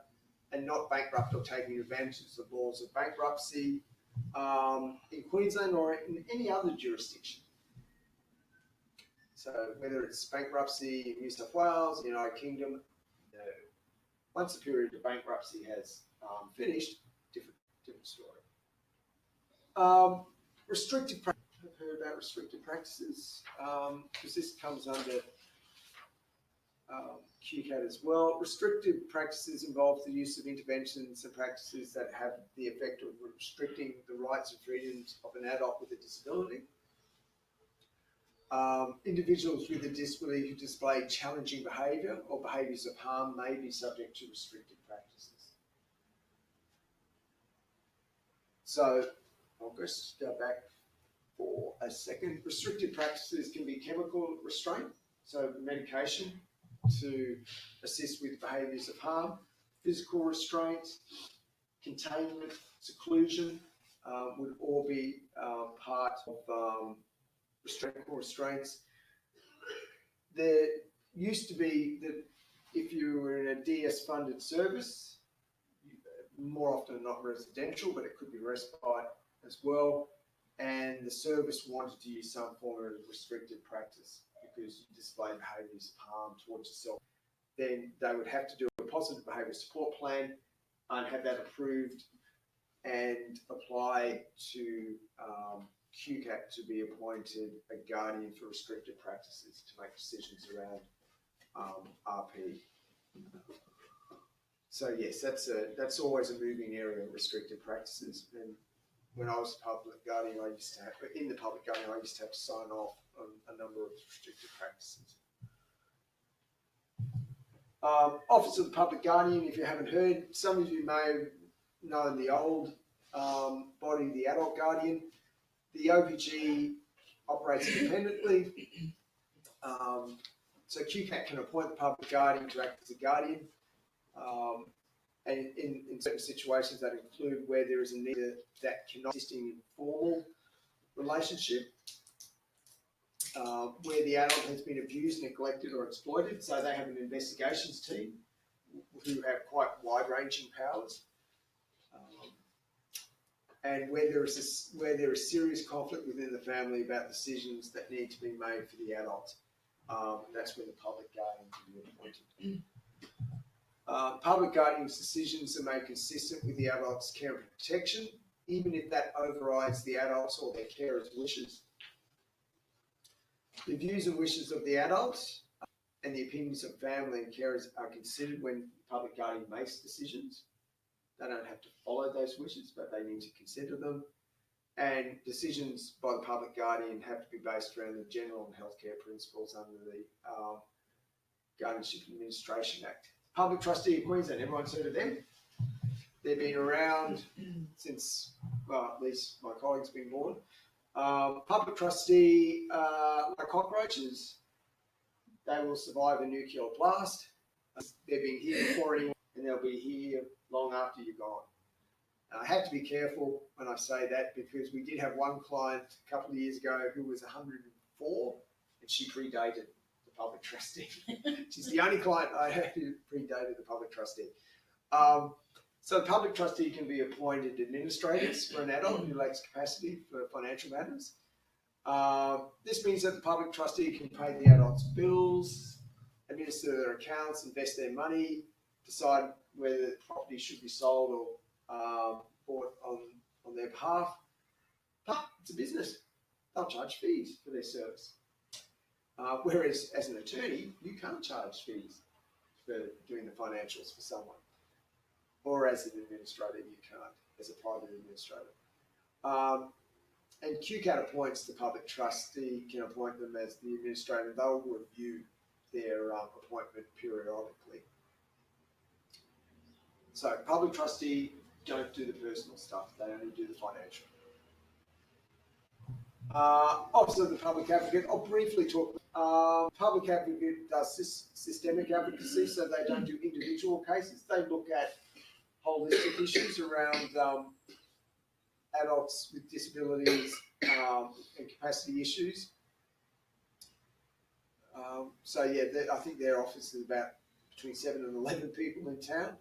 and not bankrupt or taking advantage of the laws of bankruptcy in Queensland or in any other jurisdiction. So whether it's bankruptcy in New South Wales, the United Kingdom, once the period of bankruptcy has finished, different story. Restrictive practices. I've heard about restrictive practices because this comes under QCAT as well. Restrictive practices involve the use of interventions and practices that have the effect of restricting the rights and freedoms of an adult with a disability. Individuals with a disability who display challenging behaviour or behaviours of harm may be subject to restrictive practices. So I'll just go back for a second. Restrictive practices can be chemical restraint, so medication to assist with behaviours of harm, physical restraint, containment, seclusion would all be part of restraints. There used to be that if you were in a DS-funded service, more often than not residential, but it could be respite as well, and the service wanted to use some form of restrictive practice because you display behaviours of harm towards yourself, then they would have to do a positive behaviour support plan and have that approved and apply to QCAT to be appointed a guardian for restrictive practices to make decisions around RP. So yes, that's always a moving area of restrictive practices. And when I was a public guardian, I used to have to sign off on a number of restrictive practices. Office of the Public Guardian, if you haven't heard, some of you may have known the old body, the Adult Guardian. The OPG operates independently. So QCAT can appoint the public guardian to act as a guardian. and in certain situations that include where there is a need that cannot exist in formal relationship, where the adult has been abused, neglected or exploited. So they have an investigations team who have quite wide-ranging powers. And where there is serious conflict within the family about decisions that need to be made for the adult, that's when the public guardian can be appointed. Public guardian's decisions are made consistent with the adult's care and protection, even if that overrides the adult's or their carer's wishes. The views and wishes of the adults and the opinions of family and carers are considered when the public guardian makes decisions. They don't have to follow those wishes, but they need to consider them. And decisions by the public guardian have to be based around the general and healthcare principles under the Guardianship Administration Act. Public Trustee of Queensland, everyone's heard of them? They've been around since, well, at least my colleague's been born. Public trustee, like cockroaches, they will survive a nuclear blast. They've been here before anyone, and they'll be here long after you're gone. I have to be careful when I say that, because we did have one client a couple of years ago who was 104, and she predated the public trustee. She's the only client I had who predated the public trustee. So the public trustee can be appointed administrators for an adult who lacks capacity for financial matters. This means that the public trustee can pay the adult's bills, administer their accounts, invest their money, decide whether the property should be sold or bought on their behalf. But it's a business. They'll charge fees for their service. Whereas as an attorney, you can't charge fees for doing the financials for someone. Or as an administrator, you can't, as a private administrator. And QCAT appoints the public trustee, can appoint them as the administrator. They'll review their appointment periodically. So public trustee don't do the personal stuff, they only do the financial. Office of the Public Advocate, I'll briefly talk. Public Advocate does systemic advocacy, so they don't do individual cases. They look at holistic issues around adults with disabilities and capacity issues. So yeah, I think their office is about between 7 and 11 people in town,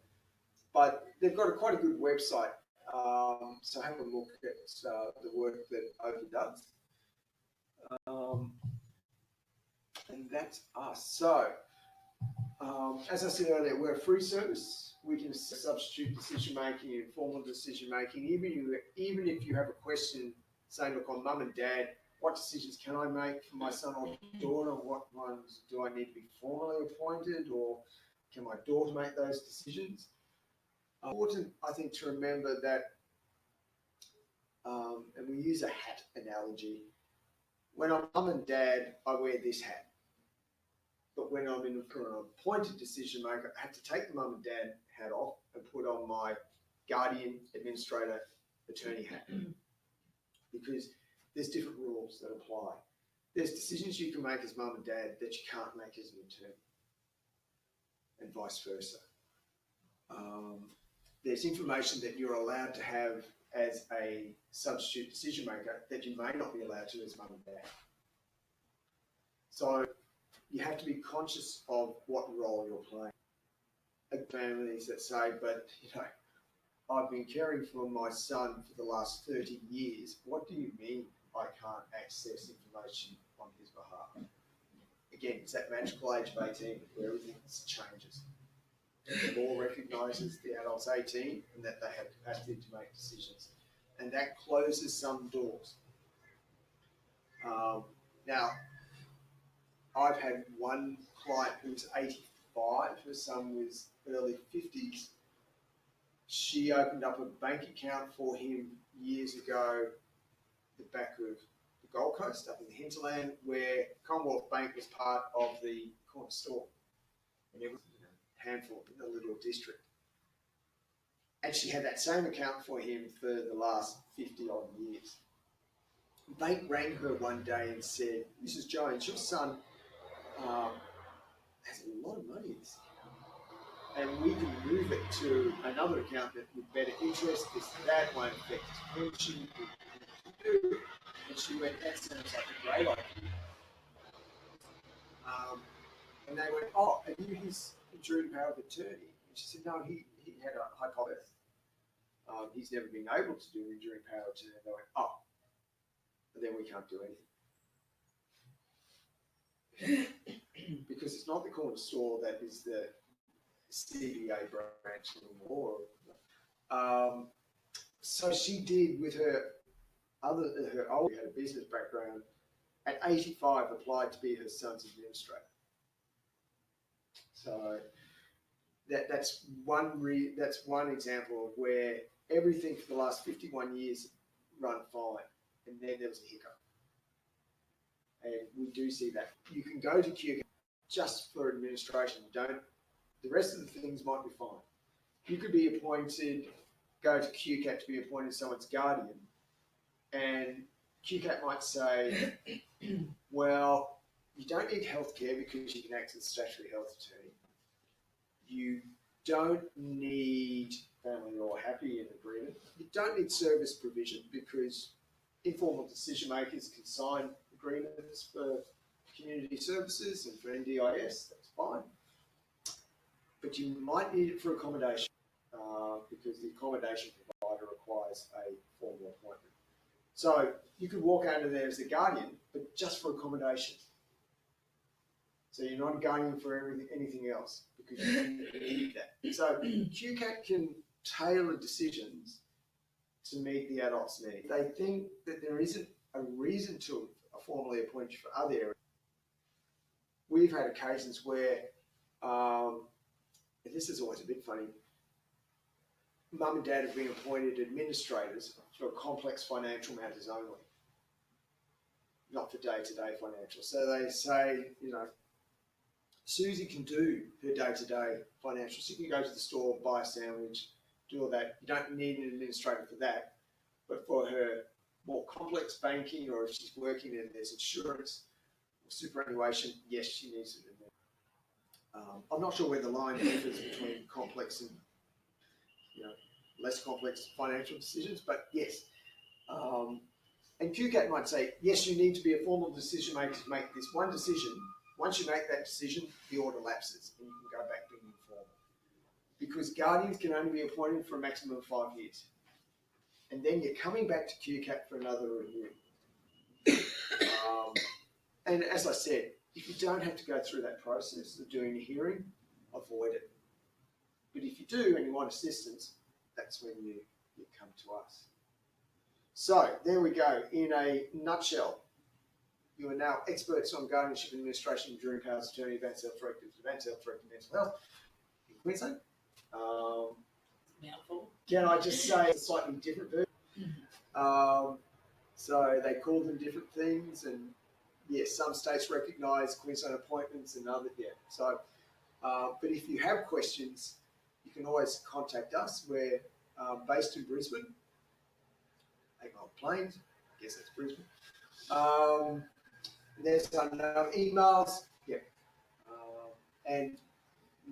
but they've got quite a good website. So have a look at the work that Open does. And that's us. So, as I said earlier, we're a free service. We can substitute decision making, informal decision making. Even if you have a question saying, look, I'm mum and dad, what decisions can I make for my son or daughter? What ones do I need to be formally appointed, or can my daughter make those decisions? Important, I think, to remember that, and we use a hat analogy. When I'm mum and dad, I wear this hat. But when I'm an appointed decision maker, I have to take the mum and dad hat off and put on my guardian, administrator, attorney hat. Because there's different rules that apply. There's decisions you can make as mum and dad that you can't make as an attorney, and vice versa. There's information that you're allowed to have as a substitute decision maker that you may not be allowed to as mum and dad. So you have to be conscious of what role you're playing. Families that say, but I've been caring for my son for the last 30 years. What do you mean I can't access information on his behalf? Again, it's that magical age of 18 where everything changes. The law recognises the adult's 18 and that they have capacity to make decisions. And that closes some doors. Now, I've had one client who was 85, her son was early 50s. She opened up a bank account for him years ago at the back of the Gold Coast, up in the hinterland, where Commonwealth Bank was part of the corner store. And it was a handful in the little district. And she had that same account for him for the last 50 odd years. The bank rang her one day and said, Mrs. Jones, your son has a lot of money in this account. and we can move it to another account that with better interest, that won't affect his pension. And she went, that sounds like a great idea. And they went, oh, are you his enduring power of attorney? And she said, no, he had a hypothesis. He's never been able to do enduring power of attorney. And they went, oh, but then we can't do anything. Because it's not the corner store that is the CBA branch anymore. So she did with her older, had a business background, at 85 applied to be her son's administrator. So that's one example of where everything for the last 51 years run fine, and then there was a hiccup. And we do see that. You can go to QCAT just for administration. The rest of the things might be fine. You could be appointed, go to QCAT to be appointed someone's guardian, and QCAT might say, well, you don't need healthcare because you can act as a statutory health attorney. You don't need family law happy in agreement. You don't need service provision because informal decision makers can sign agreements for community services and for NDIS, that's fine. But you might need it for accommodation because the accommodation provider requires a formal appointment. So you could walk under there as a guardian, but just for accommodation. So you're not a guardian for anything else because you need that. So QCAT can tailor decisions to meet the adult's needs. They think that there isn't a reason to formally appoint you for other areas. We've had occasions where, and this is always a bit funny, mum and dad have been appointed administrators for complex financial matters only, not for day-to-day financial. So they say, Susie can do her day-to-day financial. She can go to the store, buy a sandwich, do all that. You don't need an administrator for that. But for her more complex banking, or if she's working and there's insurance or superannuation, yes, she needs it in there. I'm not sure where the line differs between complex and less complex financial decisions, but yes. And QCAT might say, yes, you need to be a formal decision maker to make this one decision. Once you make that decision, the order lapses and you can go back being informal. Because guardians can only be appointed for a maximum of 5 years. And then you're coming back to QCAT for another review. And as I said, if you don't have to go through that process of doing a hearing, avoid it. But if you do and you want assistance, that's when you come to us. So there we go. In a nutshell, you are now experts on guardianship administration, enduring powers of attorney, advanced health directives, advanced health directive, mental health in Queensland.
Mouthful.
Can I just say it's a slightly different version? So they call them different things, and yes, some states recognise Queensland appointments and others, yeah. So, but if you have questions, you can always contact us. We're based in Brisbane, 8 Mile Plains, I guess that's Brisbane. There's our emails, yeah, and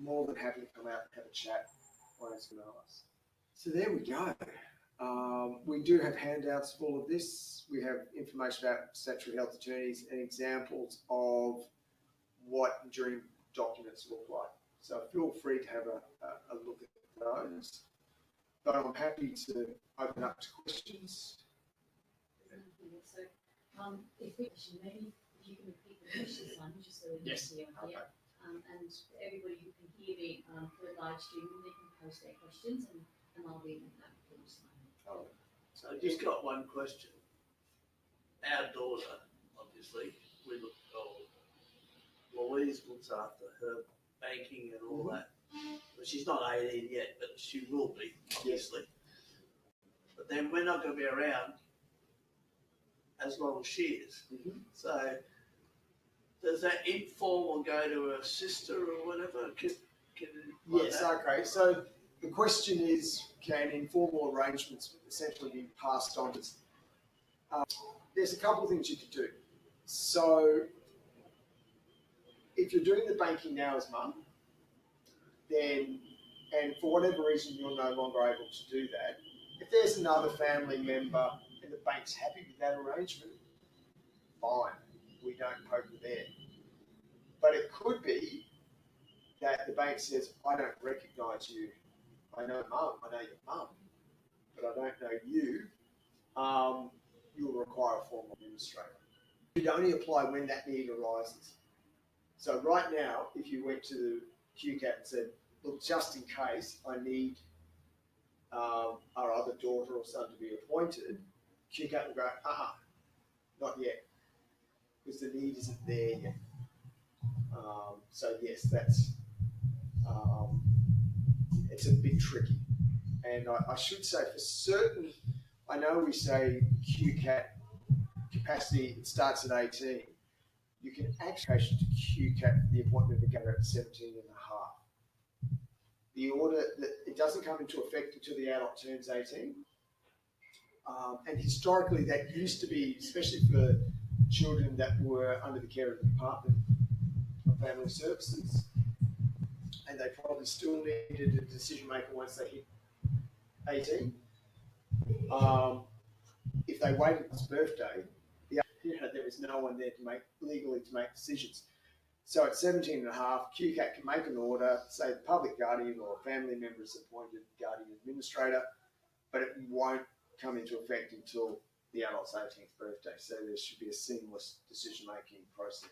more than happy to come out and have a chat or ask us. So there we go. We do have handouts for all of this. We have information about statutory health attorneys and examples of what enduring documents look like. So feel free to have a look at those. But I'm happy to open up to questions.
So, if we maybe if you can repeat the question, Simon, just so we can see on here. And everybody who can hear me for the live stream, they can post their questions and I'll read them back for you, Simon.
Oh,
So I just got one question. Our daughter, obviously, Louise looks after her banking and all that. But she's not 18 yet, but she will be, obviously. But then we're not going to be around as long as she is. So does that informal go to her sister or whatever?
yes, okay. So the question is, can informal arrangements essentially be passed on? There's a couple of things you could do. So if you're doing the banking now as mum, then and for whatever reason you're no longer able to do that, if there's another family member and the bank's happy with that arrangement, fine, we don't poke the bear. But it could be that the bank says, I don't recognise you. I know mum, I know your mum, but I don't know you. You'll require a formal administrator. It only apply when that need arises. So right now, if you went to the QCAT and said, look, just in case I need our other daughter or son to be appointed, QCAT will go, not yet, because the need isn't there yet. So yes, that's, it's a bit tricky. And I should say for certain, I know we say QCAT capacity, it starts at 18. You can actually to QCAT the appointment of a carer at 17 and a half. The order, it doesn't come into effect until the adult turns 18. And historically that used to be, especially for children that were under the care of the Department of Family Services, and they probably still needed a decision maker once they hit 18. If they waited his birthday, there was no one there to legally make decisions. So at 17 and a half, QCAT can make an order, say the public guardian or a family member is appointed guardian administrator, but it won't come into effect until the adult's 18th birthday. So there should be a seamless decision-making process.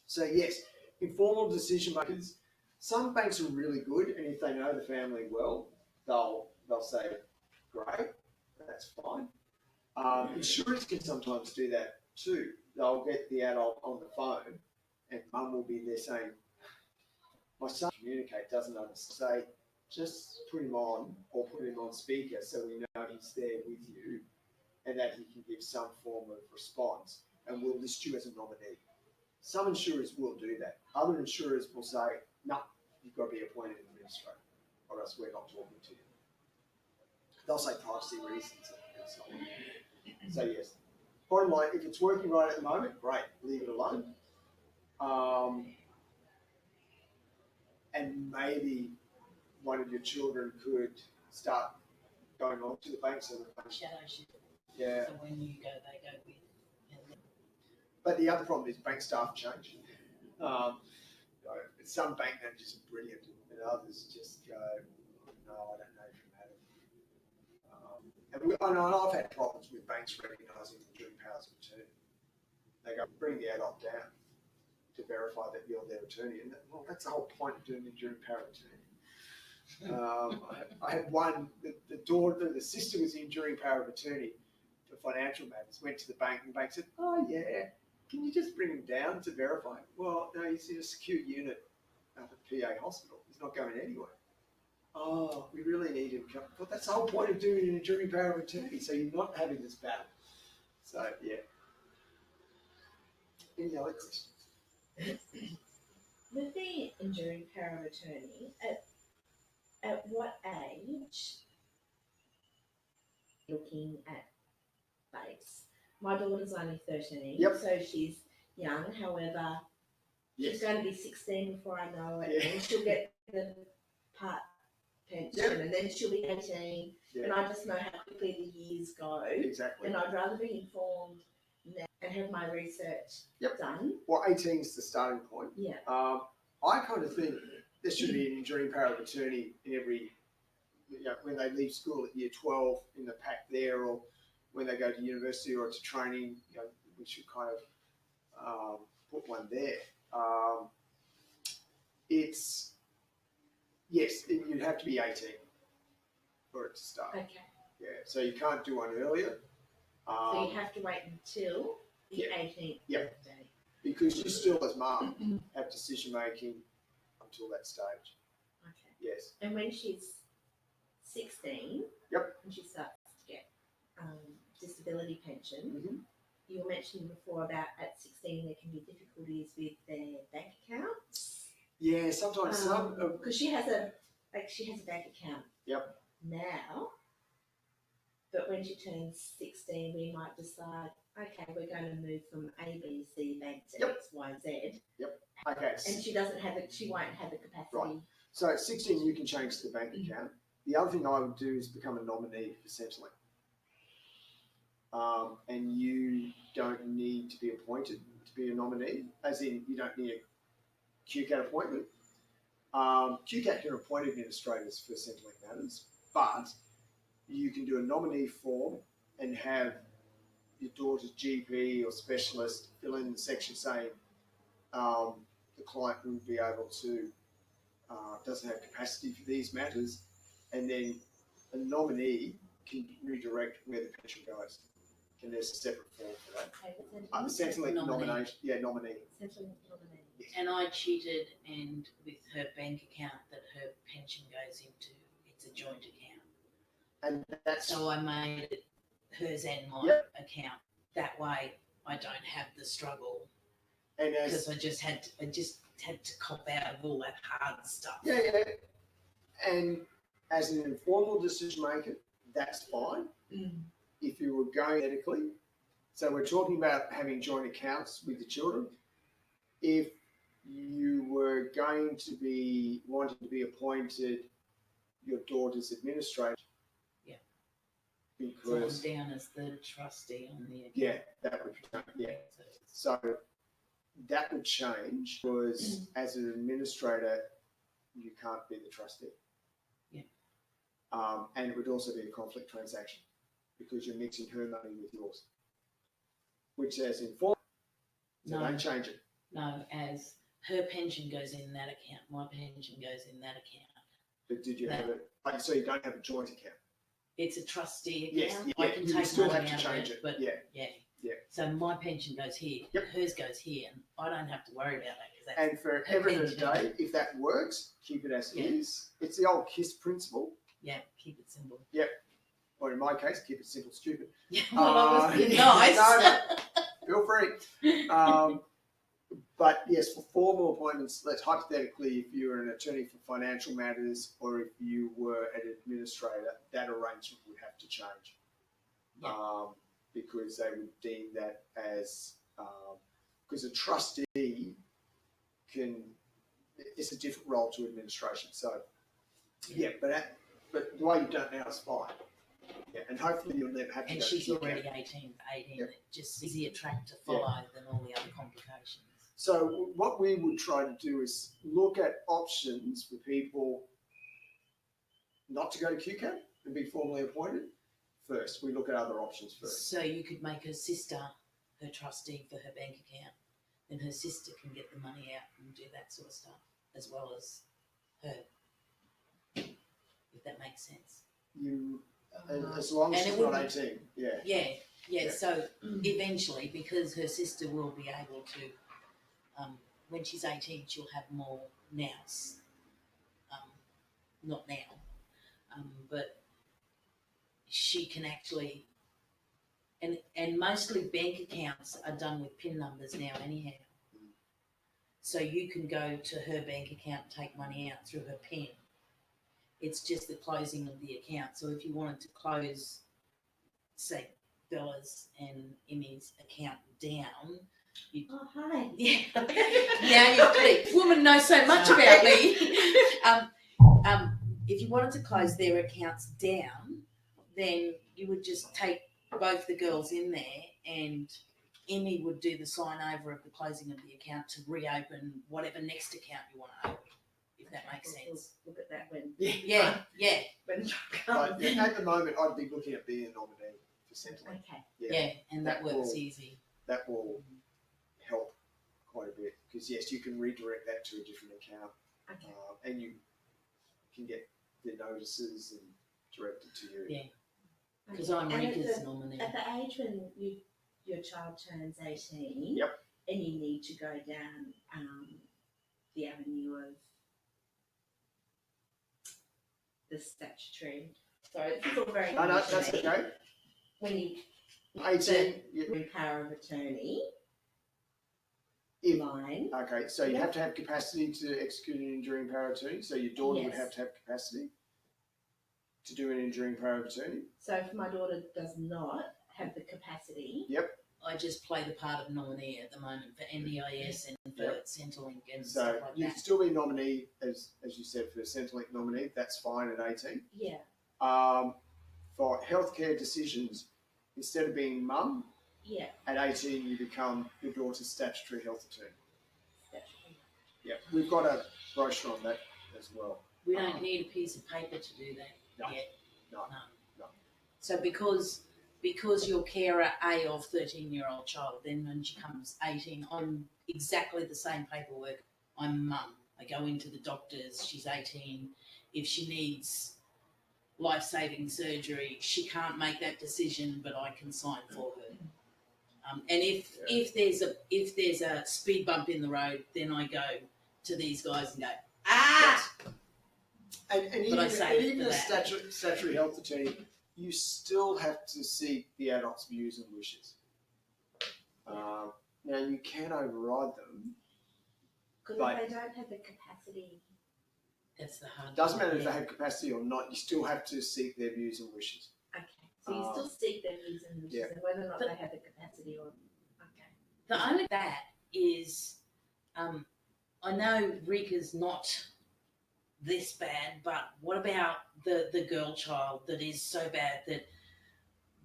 So yes, informal decision makers, some banks are really good, and if they know the family well, they'll say, great, that's fine. Insurers can sometimes do that too. They'll get the adult on the phone and mum will be there saying, my son communicate, doesn't understand. Say, just put him on or put him on speaker so we know he's there with you and that he can give some form of response and we'll list you as a nominee. Some insurers will do that. Other insurers will say, no, you've got to be appointed administrator or else we're not talking to you. They'll say privacy reasons and so on. So yes, bottom line, if it's working right at the moment, great, leave it alone. And maybe one of your children could start going on to the bank so the bank.
Shadowship.
Yeah.
So when you go, they go with.
But the other problem is bank staff change. Some bank managers are brilliant and others just go, no, I don't know from Adam. And I've had problems with banks recognising enduring powers of attorney. They go, bring the adult down to verify that you're their attorney. And well, that's the whole point of doing enduring power of attorney. I had one, the sister was the enduring power of attorney for financial matters, went to the bank and the bank said, oh yeah, can you just bring him down to verify? Well, no, he's in a secure unit up at PA hospital. He's not going anywhere. Oh, we really need him to come. Well, that's the whole point of doing an enduring power of attorney, so you're not having this battle. So, yeah. Any other questions?
With the enduring power of attorney, at what age looking at base? My daughter's only 13,
Yep.
so she's young. However,
Yes.
she's going to be 16 before I know it,
Yeah.
and she'll get the part pension, and then she'll be 18,
Yeah.
and I just know how quickly the years go,
Exactly.
and I'd rather be informed now and have my research
Yep.
done.
Well, 18 is the starting point.
Yeah.
I kind of think there should be an enduring power of attorney in every, when they leave school at year 12 in the pack there, or when they go to university or to training, we should kind of put one there. You'd have to be 18 for it to start.
Okay.
Yeah, so you can't do one earlier.
So you have to wait until the
Yeah.
18th
Yeah.
birthday.
Because you still, as mum, have decision making until that stage.
Okay.
Yes.
And when she's 16,
Yep.
and she starts to get disability pension,
Mm-hmm.
you were mentioning before about at 16 there can be difficulties with their bank accounts.
Yeah, sometimes some.
Because she has a bank account.
Yep.
Now, but when she turns 16, we might decide, okay, we're going to move from ABC bank to
Yep.
XYZ.
Okay.
And she doesn't have it. She won't have the capacity.
Right. So at 16, you can change the bank account. The other thing I would do is become a nominee for Centrelink. And you don't need to be appointed to be a nominee, as in you don't need a QCAT appointment. QCAT can appoint administrators for Centrelink matters, but you can do a nominee form and have your daughter's GP or specialist fill in the section saying the client will be able to, doesn't have capacity for these matters, and then a nominee can redirect where the pension goes. And there's a separate form for that.
Okay,
Centrelink
Nominee.
nomination, nominee.
Centrelink nominee.
And I cheated, and with her bank account that her pension goes into, it's a joint account.
And that's,
So I made it hers and my
Yep.
account. That way I don't have the struggle,
and as,
because I just had to cop out of all that hard stuff.
yeah. And as an informal decision maker, that's fine. If you were going medically, so we're talking about having joint accounts with the children. If you were going to be wanting to be appointed your daughter's administrator,
Yeah. So I'm
because
down as the trustee on the account.
yeah, that would
So
so that would change because as an administrator, you can't be the trustee.
Yeah.
And it would also be a conflict transaction because you're mixing her money with yours, which as informed, so
No.
don't change it.
no, as her pension goes in that account, my pension goes in that account.
But did you
No.
have it? So you don't have a joint account?
It's a trustee
Yes,
account.
yeah,
I can
you would
take
still
money
have to
out
change
of
it.
but
Yeah.
yeah. So my pension goes here,
Yep.
hers goes here, and I don't have to worry about that because that's
And for
her
every other
pension.
day, if that works, keep it as
Yeah.
is. It's the old KISS principle,
keep it simple.
or in my case, keep it simple, stupid.
Yeah, well, I was being nice.
No, feel free. But yes, for formal appointments, let's hypothetically, if you were an attorney for financial matters or if you were an administrator, that arrangement would have to change.
Yeah.
Because they would deem that as, because a trustee it's a different role to administration. So, but the way you've done it now is fine. Yeah, and hopefully you'll never have to
And
go
she's
to QCAT.
already 18.
Yep.
It just easier track to follow than all the other complications.
So what we would try to do is look at options for people not to go to QCAT and be formally appointed first. We look at other options first.
So you could make her sister her trustee for her bank account, then her sister can get the money out and do that sort of stuff, as well as her, if that makes sense.
As long as
And it
she's
would
not
be-
18, yeah.
Yeah.
Yeah.
So eventually, because her sister will be able to, when she's 18, she'll have more nows. Not now, but she can actually, and mostly bank accounts are done with PIN numbers now anyhow. So you can go to her bank account and take money out through her PIN. It's just the closing of the account. So if you wanted to close, say, Bella's and Emmy's account down,
Oh, hi.
yeah, now you click. Woman knows so much about me. If you wanted to close their accounts down, then you would just take both the girls in there, and Emmy would do the sign over of the closing of the account to reopen whatever next account you want to open, if that makes sense.
We'll look at that when
Yeah.
when the time
But
comes.
at the moment, I'd be looking at being a nominee for Centrelink.
Okay.
Yeah, and that
That
works
will-
easy.
That will help quite a bit because yes, you can redirect that to a different account,
Okay.
and you can get the notices and directed to you.
Yeah. Because I'm
And at
Rika's
the-
nominee.
At the age when your child turns 18,
Yep.
and you need to go down the avenue of the statutory. Sorry, this is all very
No,
new to
that's
me.
okay.
When you
18.
in power of attorney
If-
line.
Okay, so you
Yeah.
have to have capacity to execute an enduring power of attorney. So your daughter would
Yes.
have to have capacity to do an enduring power of attorney.
So if my daughter does not have the capacity,
I just play the part of nominee at the moment for NDIS and for
Yep.
Centrelink and
So
stuff like
you
that.
can still be nominee, as you said, for a Centrelink nominee, that's fine at 18.
Yeah,
For healthcare decisions, instead of being mum,
yeah,
at 18 you become your daughter's statutory health attorney.
statutory.
Yeah, we've got a brochure on that as well.
We don't need a piece of paper to do that
No,
yet.
no.
So because you're carer A of 13-year-old child, then when she comes 18, I'm exactly the same paperwork. I'm mum. I go into the doctors. She's 18. If she needs life-saving surgery, she can't make that decision, but I can sign for her. And if there's a speed bump in the road, then I go to these guys and go,
And
But I
even,
say
and even
for
a
that.
statutory health attorney, you still have to seek the adult's views and wishes. Now you can override them.
Because
But-
if they don't have the capacity,
That's the hard.
Doesn't
part,
matter if
yeah.
they have capacity or not. You still have to seek their views and wishes.
okay, so you still seek their views and wishes,
yeah.
and whether or not
But-
they have the capacity or, okay.
The only that is, I know Rick is not this bad, but what about the girl child that is so bad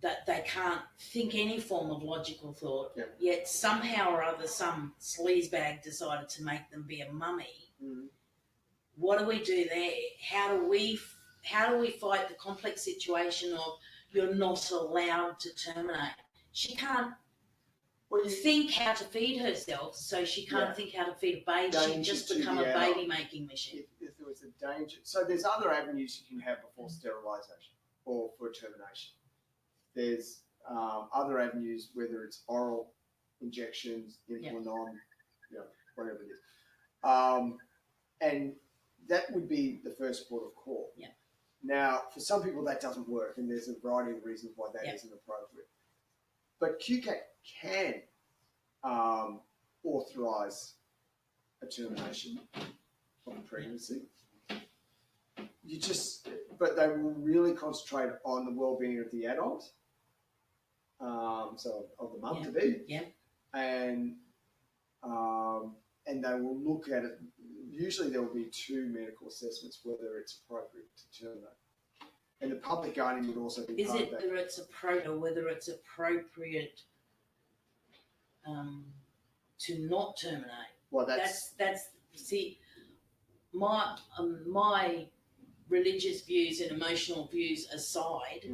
that they can't think any form of logical thought,
Yeah.
yet somehow or other some sleazebag decided to make them be a mummy. What do we do there? How do we fight the complex situation of you're not allowed to terminate? She can't
Well, you
think how to feed herself, so she can't
Yeah.
think how to feed a baby.
Danger
She just
to
become a
the adult.
baby making machine.
if there was a danger, so there's other avenues you can have before sterilisation or for termination. There's other avenues, whether it's oral injections, implanon, whatever it is, and that would be the first port of call.
Yeah.
Now, for some people that doesn't work, and there's a variety of reasons why that
Yeah.
isn't appropriate. But QCAT can authorise a termination of a pregnancy. But they will really concentrate on the well-being of the adult, so of the mum to be,
Yeah.
and they will look at it. Usually, there will be 2 medical assessments whether it's appropriate to terminate, and the public guardian would also be
Is
part
it
of that.
whether it's appropriate or whether it's appropriate to not terminate?
Well, that's
See, my religious views and emotional views aside,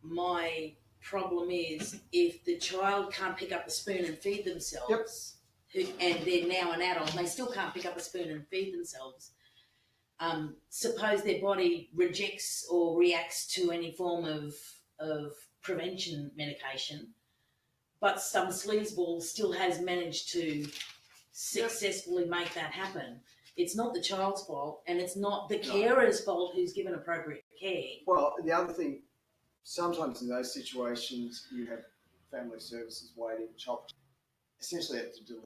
my problem is if the child can't pick up a spoon and feed themselves, and they're now an adult, and they still can't pick up a spoon and feed themselves. Suppose their body rejects or reacts to any form of prevention medication, but some sleazeball still has managed to successfully make that happen. It's not the child's fault, and it's not the carer's fault who's given appropriate care.
Well, the other thing, sometimes in those situations, you have family services waiting, child essentially have to do.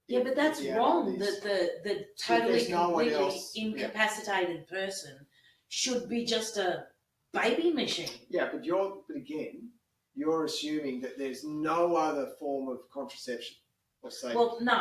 Yeah, but that's
the
wrong.
adult is-
The
So
totally,
there's no one
completely
else,
incapacitated person should be just a baby machine.
Yeah, but again, you're assuming that there's no other form of contraception or safety.
Well, no.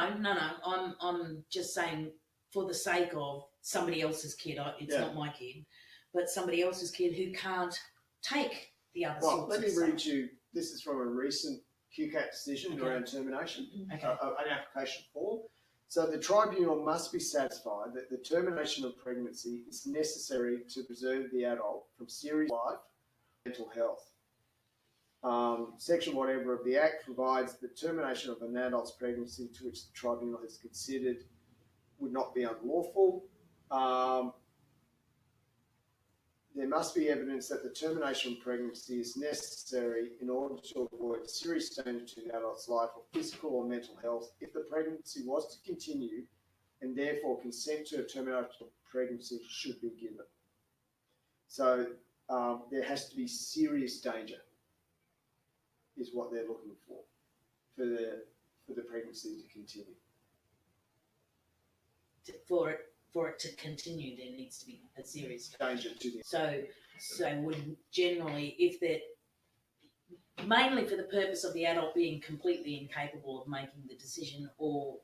I'm just saying for the sake of somebody else's kid. It's not my kid, but somebody else's kid who can't take the other
Well,
sorts
let
of
me
stuff.
read you. This is from a recent QCAT decision
Okay.
around termination,
Okay.
an application form. So the tribunal must be satisfied that the termination of pregnancy is necessary to preserve the adult from serious life and mental health. Section whatever of the Act provides that termination of an adult's pregnancy to which the tribunal has considered would not be unlawful. There must be evidence that the termination of pregnancy is necessary in order to avoid serious danger to the adult's life or physical or mental health if the pregnancy was to continue, and therefore consent to a termination of pregnancy should be given. So there has to be serious danger, is what they're looking for the pregnancy to continue.
For it to continue, there needs to be a serious
Danger to the
So would generally, if they're mainly for the purpose of the adult being completely incapable of making the decision, or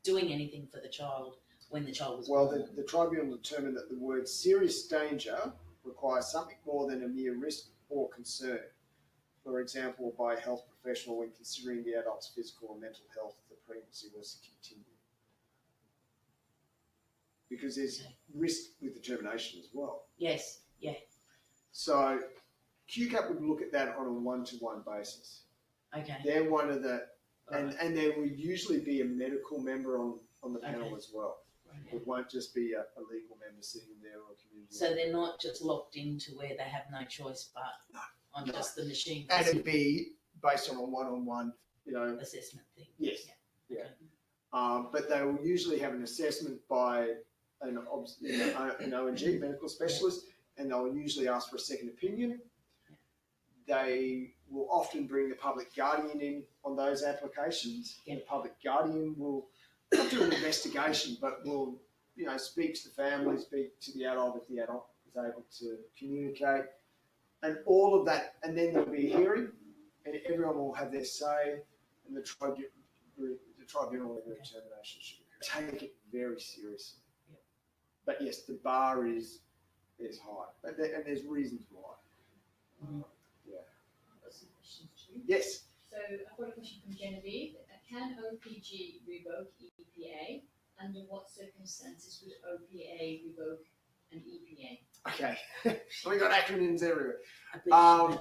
doing anything for the child when the child was
Well,
born.
the tribunal determined that the word serious danger requires something more than a mere risk or concern. For example, by a health professional when considering the adult's physical or mental health if the pregnancy was to continue. Because there's risk with the termination as well.
Yes, yeah,
So QCAT would look at that on a one-to-one basis.
okay.
They're one of the, and there will usually be a medical member on the panel
Okay.
as well.
Right.
It won't just be a legal member sitting there or a community.
So they're not just locked into where they have no choice but on
No.
just the machine
And it'd be based on a one-on-one,
assessment thing.
Yes.
Yeah.
But they will usually have an assessment by an ONG, medical specialist, and they'll usually ask for a second opinion. They will often bring the public guardian in on those applications.
Yeah.
The public guardian will not do an investigation, but will, speak to the family, speak to the adult if the adult is able to communicate, and all of that. And then there'll be a hearing, and everyone will have their say, and the tribunal will make a determination. Should take it very seriously.
Yeah.
But yes, the bar is high, and there's reasons why.
Mhm.
I've got some questions too.
Yes.
So I've got a question from Genevieve. Can OPG revoke EPA? Under what circumstances would OPA revoke an EPA?
Okay. We got acronyms everywhere.
I bet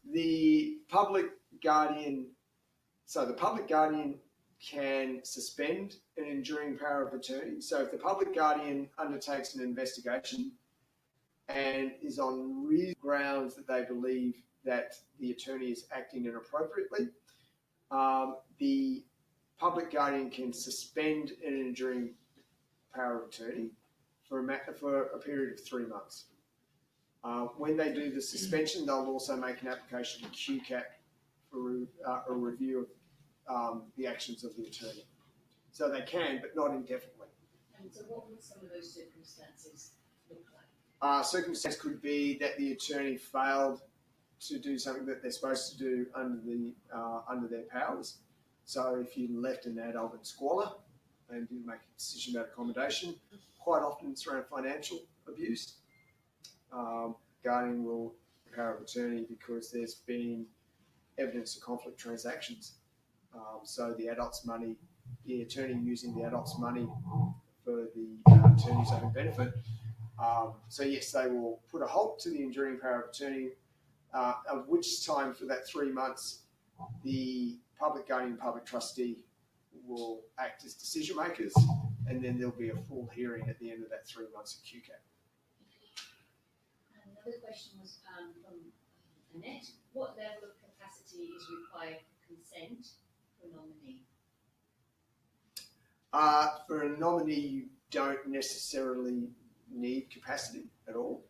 you
The public guardian. So the public guardian can suspend an enduring power of attorney. So if the public guardian undertakes an investigation and is on reasonable grounds that they believe that the attorney is acting inappropriately, the public guardian can suspend an enduring power of attorney for a period of 3 months. When they do the suspension, they'll also make an application to QCAT for a review of the actions of the attorney. So they can, but not indefinitely.
And so what would some of those circumstances look like?
Circumstance could be that the attorney failed to do something that they're supposed to do under their powers. So if you left an adult in squalor and didn't make a decision about accommodation, quite often it's around financial abuse. Guardian will power of attorney because there's been evidence of conflict transactions. So the attorney using the adult's money for the attorney's own benefit. So yes, they will put a halt to the enduring power of attorney, at which time for that 3 months, the public guardian and public trustee will act as decision makers, and then there'll be a full hearing at the end of that 3 months of QCAT.
And another question was from Annette. What level of capacity is required for consent for a nominee?
For a nominee, you don't necessarily need capacity at all.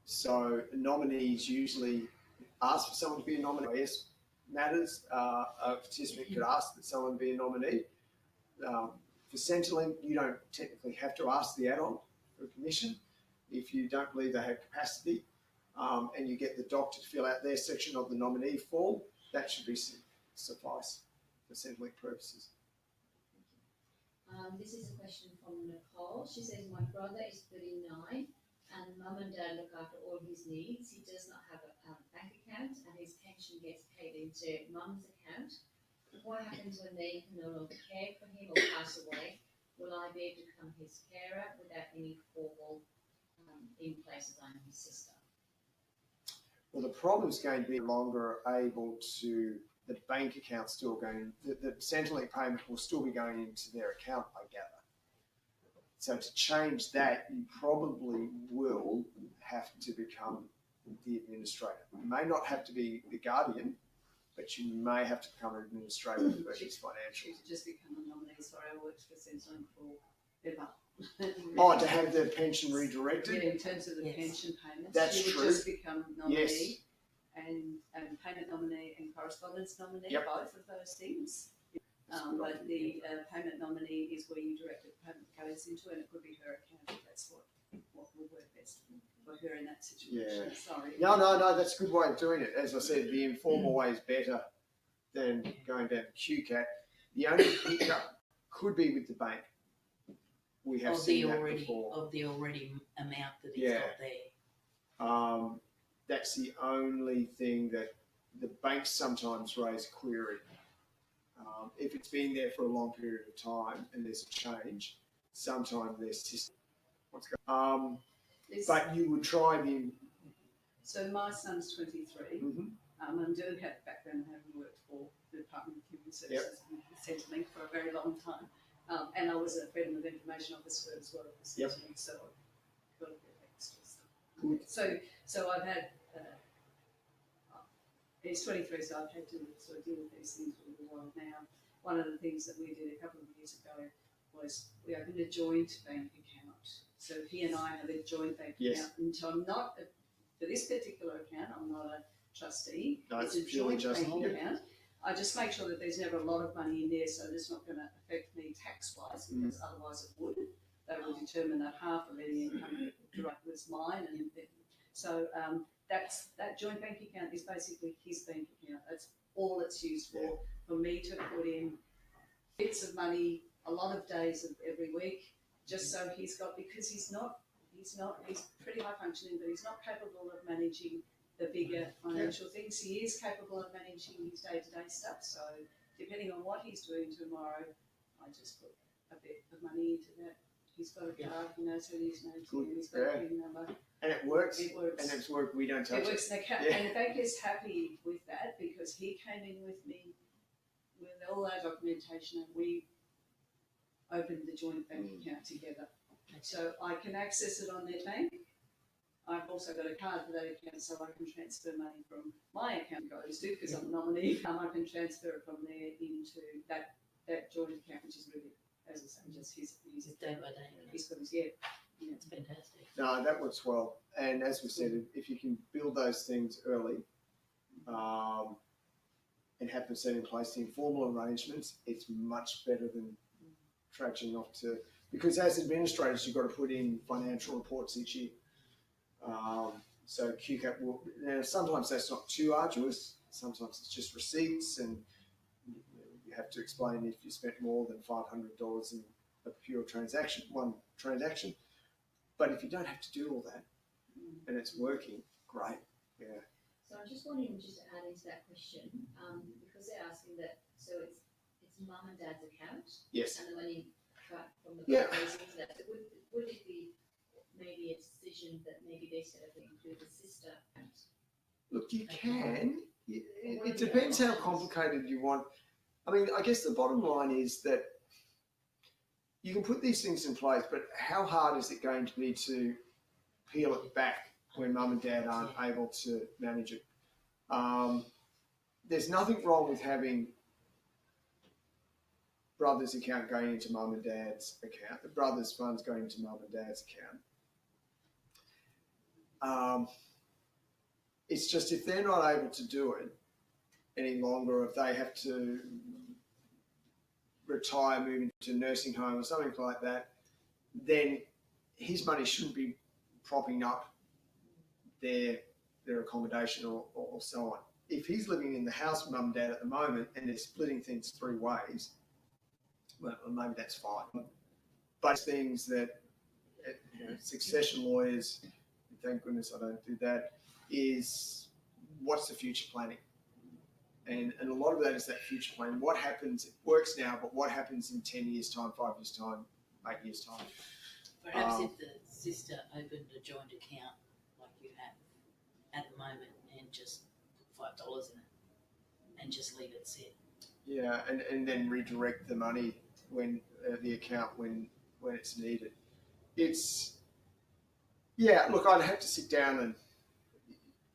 So nominees usually ask for someone to be a nominee. Yes, matters. A participant could ask that someone be a nominee. For Centrelink, you don't technically have to ask the adult for permission if you don't believe they have capacity, and you get the doctor to fill out their section of the nominee form. That should be suffice for Centrelink purposes.
This is a question from Nicole. She says, my brother is 39 and mum and dad look after all his needs. He does not have a bank account and his pension gets paid into mum's account. What happens when they can no longer care for him or pass away? Will I be able to become his carer without any formal in place as I'm his sister?
Well, the problem's going to be longer able to, the bank account still going, the Centrelink payment will still be going into their account, I gather. So to change that, you probably will have to become the administrator. You may not have to be the guardian, but you may have to become an administrator for his financial.
To just become a nominee, sorry, I worked for Syndrome Qld ever.
Oh, to have the pension redirected?
Yeah, in terms of the
Yes.
pension payments.
That's
you
true.
would just become nominee.
Yes.
And payment nominee and correspondence nominee,
Yep.
both of those things.
That's a good
But
idea.
the payment nominee is where you direct the payment goes into, and it could be her account if that's what would work best for her in that situation.
Yeah.
Sorry.
No, that's a good way of doing it. As I said, the informal way is better than going down to QCAT. The only hiccup could be with the bank. We have
Of the
seen that
already,
before.
of the already amount that he's
Yeah.
got there.
That's the only thing that the banks sometimes raise a query. If it's been there for a long period of time and there's a change, sometimes their system.
This-
But you would try the.
So my son's 23, and do have background having worked for the Department of Human Services and Centrelink for a very long time. And I was a Freedom of Information Officer as well for Centrelink, so I've got a bit of extra stuff.
Good.
So I've had, he's 23, so I've had to sort of deal with these things for a little while now. One of the things that we did a couple of years ago was we opened a joint bank account. So he and I have a joint bank
Yes.
account. And so I'm not, for this particular account, I'm not a trustee.
No,
It's
it's
a
purely
joint
just
banking
you.
account. I just make sure that there's never a lot of money in there, so it's not going to affect me tax-wise, because otherwise it would. They will determine that half of any income was mine, and so that joint bank account is basically his bank account. That's all it's used for me to put in bits of money, a lot of days of every week, just so he's got, because he's pretty high functioning, but he's not capable of managing the bigger financial things. He is capable of managing his day-to-day stuff, so depending on what he's doing tomorrow, I just put a bit of money into that. He's got a card, he knows who his name's in, he's got a PIN number.
And it works.
It works.
And it's worked. We don't touch
It works,
it.
and the bank is happy with that, because he came in with me with all our documentation, and we opened the joint bank account together. So I can access it on their bank. I've also got a card for that account, so I can transfer money from my account goes to, because I'm a nominee. I can transfer it from there into that joint account, which is really, as I say, just his
Just day by day.
he's got his,
It's fantastic.
No, that works well. And as we said, if you can build those things early, and have them set in place, the informal arrangements, it's much better than trudging off to, because as administrators, you've got to put in financial reports each year. So QCAT will, now sometimes that's not too arduous, sometimes it's just receipts, and you have to explain if you spent more than $500 in a pure transaction, one transaction. But if you don't have to do all that and it's working, great, yeah.
So I'm just wanting to add into that question, because they're asking that, so it's mum and dad's account,
Yes.
and the money from the
Yeah.
goes into that. So would it be maybe a decision that maybe they set up and include the sister account?
Look, you can. It depends how complicated you want. I mean, I guess the bottom line is that you can put these things in place, but how hard is it going to be to peel it back when mum and dad aren't able to manage it? There's nothing wrong with having brother's account going into mum and dad's account, the brother's funds going into mum and dad's account. It's just if they're not able to do it any longer, if they have to retire, move into a nursing home or something like that, then his money shouldn't be propping up their accommodation or so on. If he's living in the house with mum and dad at the moment and they're splitting things three ways, well, maybe that's fine. But things that succession lawyers, thank goodness I don't do that, is what's the future planning? And a lot of that is that future plan. What happens, it works now, but what happens in 10 years' time, 5 years' time, 8 years' time?
Perhaps if the sister opened a joint account like you have at the moment and just put $5 in it and just leave it sit.
Yeah, and then redirect the money when the account when it's needed. It's, yeah, look, I'd have to sit down and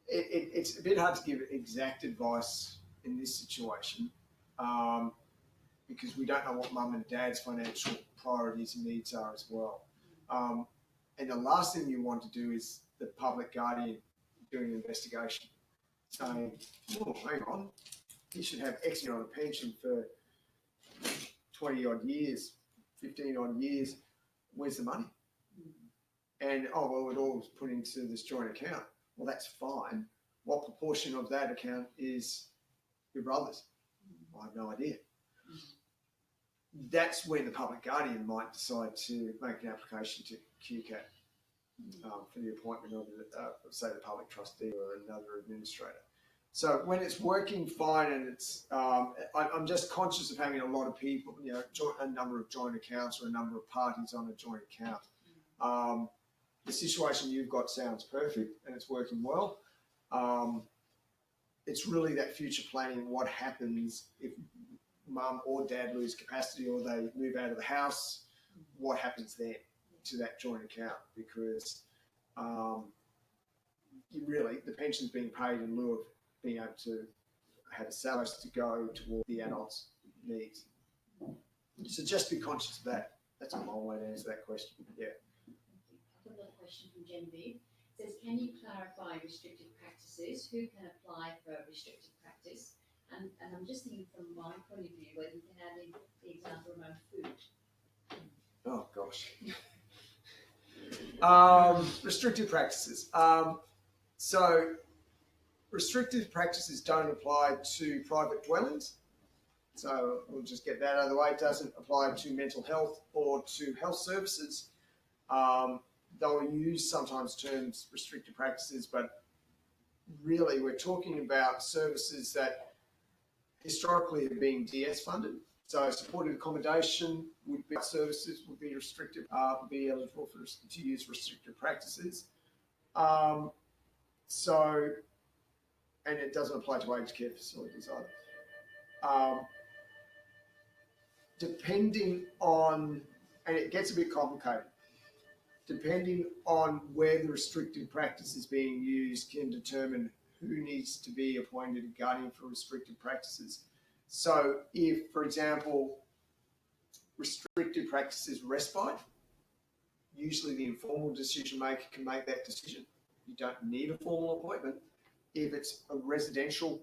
it's a bit hard to give exact advice in this situation because we don't know what mum and dad's financial priorities and needs are as well. And the last thing you want to do is the public guardian doing an investigation saying, oh, hang on, you should have X on a pension for 20 odd years, 15 odd years. Where's the money? And, oh, well, it all was put into this joint account. Well, that's fine. What proportion of that account is your brother's? I have no idea. that's when the public guardian might decide to make an application to QCAT for the appointment of, say, the public trustee or another administrator. So when it's working fine and it's, I'm just conscious of having a lot of people, a number of joint accounts or a number of parties on a joint account. The situation you've got sounds perfect and it's working well. It's really that future planning, what happens if mum or dad lose capacity or they move out of the house, what happens then to that joint account? Because really the pension's being paid in lieu of being able to have a salary to go toward the adult's needs. So just be conscious of that. That's a long way to answer that question. Yeah.
I've got another question from Genevieve. It says, can you clarify restricted practices? Who can apply for a restricted practice? And I'm just thinking from my point of view, whether you can add in the example around food.
Oh gosh. Restricted practices. So restricted practices don't apply to private dwellings. So we'll just get that out of the way. It doesn't apply to mental health or to health services. They'll use sometimes terms restricted practices, but really we're talking about services that historically have been DS funded. So supported accommodation would be services would be restricted, be eligible to use restricted practices. And it doesn't apply to aged care facilities either. Depending on, and it gets a bit complicated, depending on where the restricted practice is being used can determine who needs to be appointed a guardian for restricted practices. So if, for example, restricted practice is respite, usually the informal decision maker can make that decision. You don't need a formal appointment. If it's a residential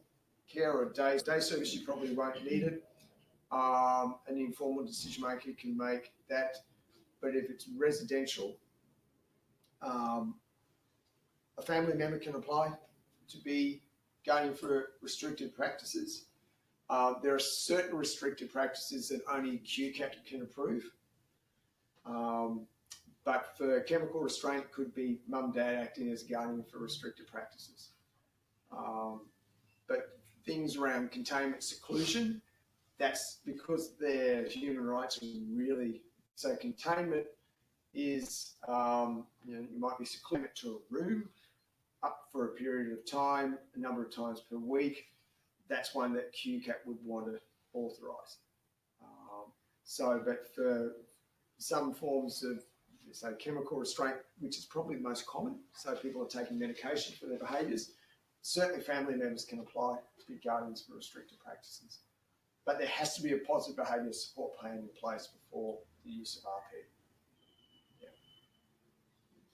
care or a day service, you probably won't need it. An informal decision maker can make that. But if it's residential, a family member can apply to be guardian for restricted practices. There are certain restricted practices that only QCAT can approve. But for chemical restraint, it could be mum, dad acting as a guardian for restricted practices. But things around containment, seclusion, that's because their human rights are really, so containment is, you might be secluded to a room up for a period of time, a number of times per week. That's one that QCAT would want to authorise. But for some forms of, say, chemical restraint, which is probably the most common, so people are taking medication for their behaviours, certainly family members can apply to be guardians for restricted practices. But there has to be a positive behaviour support plan in place before the use of RP. Yeah.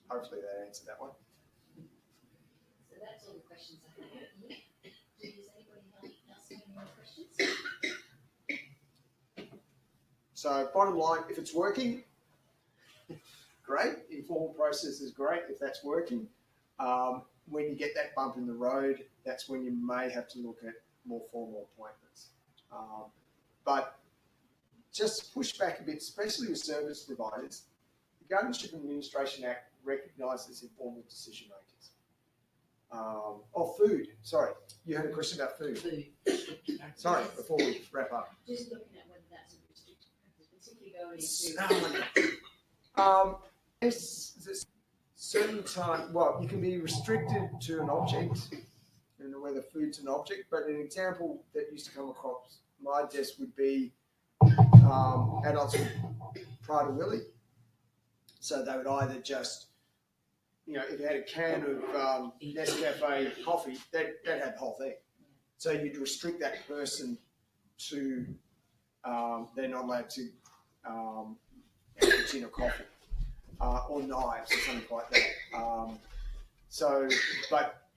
Hopefully that answered that one.
So that's all the questions I have. Does anybody else have any more questions?
So bottom line, if it's working, great. Informal process is great if that's working. When you get that bump in the road, that's when you may have to look at more formal appointments. But just push back a bit, especially with service providers. The Guardianship and Administration Act recognises informal decision makers. Food. Sorry, you had a question about food.
Food.
Sorry, before we wrap up.
Just looking at whether that's a restricted practice, particularly going into.
There's certain time. Well, you can be restricted to an object, and whether food's an object. But an example that used to come across my desk would be adults with Prader-Willi. So they would either just, if you had a can of Nescafe coffee, they'd have the whole thing. So you'd restrict that person to, they're not allowed to tin of coffee or knives or something like that. But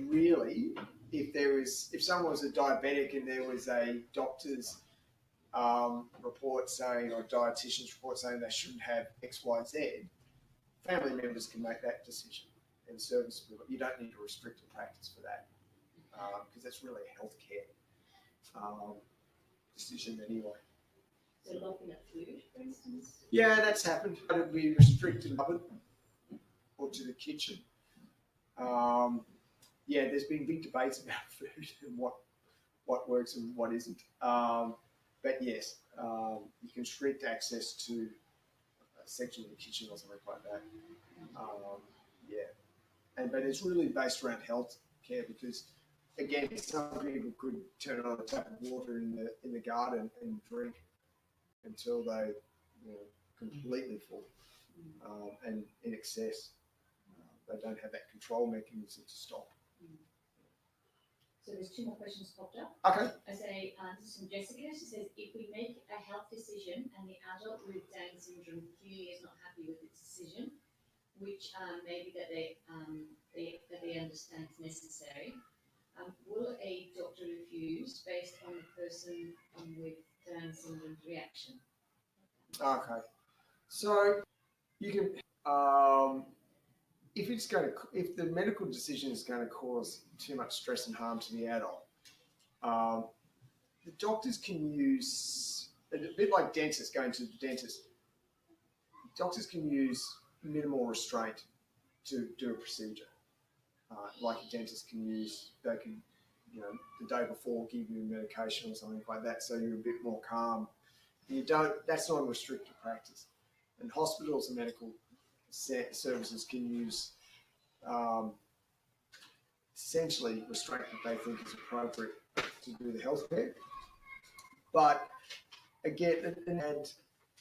really, if someone was a diabetic and there was a doctor's report saying, or a dietitian's report saying they shouldn't have X, Y, Z, family members can make that decision. And service, you don't need a restricted practice for that, because that's really healthcare. decision anyway.
So locking up food, for instance?
Yeah, that's happened. But it'd be restricted to the oven or to the kitchen. Yeah, there's been big debates about food and what works and what isn't. But yes, you can restrict access to a section of the kitchen or something like that. Yeah, but it's really based around health care because, again, some people could turn on a tap of water in the garden and drink until they, completely full and in excess. They don't have that control mechanism to stop.
So there's two more questions popped up.
Okay.
I say, this is from Jessica. She says, if we make a health decision and the adult with Down syndrome clearly is not happy with its decision, which maybe that they understand is necessary, will a doctor refuse based on the person with Down syndrome's reaction?
Okay. So you can, if the medical decision is going to cause too much stress and harm to the adult, the doctors can use, a bit like dentists going to the dentist, doctors can use minimal restraint to do a procedure. Like a dentist can use, they can, the day before give you medication or something like that, so you're a bit more calm. That's not a restricted practice. And hospitals and medical services can use essentially restraint that they think is appropriate to do the healthcare. But again, and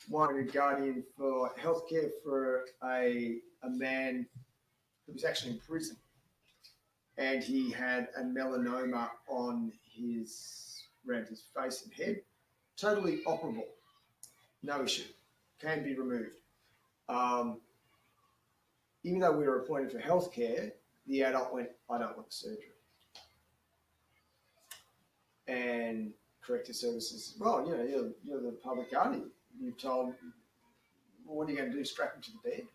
one guardian for healthcare for a man who was actually in prison, and he had a melanoma on around his face and head, totally operable, no issue, can be removed. Even though we were appointed for healthcare, the adult went, I don't want the surgery. And corrective services, well, you're the public guardian. You've told, well, what are you going to do, strap him to the bed?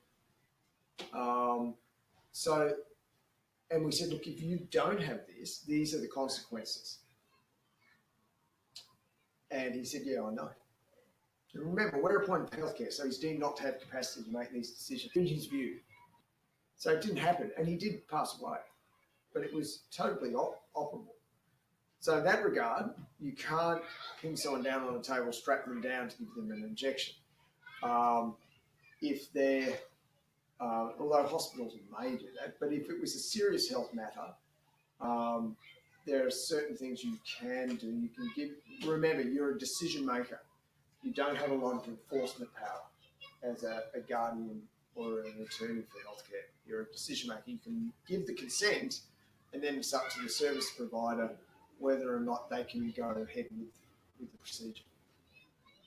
And we said, look, if you don't have this, these are the consequences. And he said, yeah, I know. And remember, we're appointed for healthcare, so he's deemed not to have capacity to make these decisions, in his view. So it didn't happen, and he did pass away, but it was totally operable. So in that regard, you can't pin someone down on a table, strap them down to give them an injection. If they're, although hospitals may do that, but if it was a serious health matter, there are certain things you can do. You can remember, you're a decision maker. You don't have a lot of enforcement power as a guardian or an attorney for healthcare. You're a decision maker. You can give the consent, and then it's up to the service provider whether or not they can go ahead with the procedure.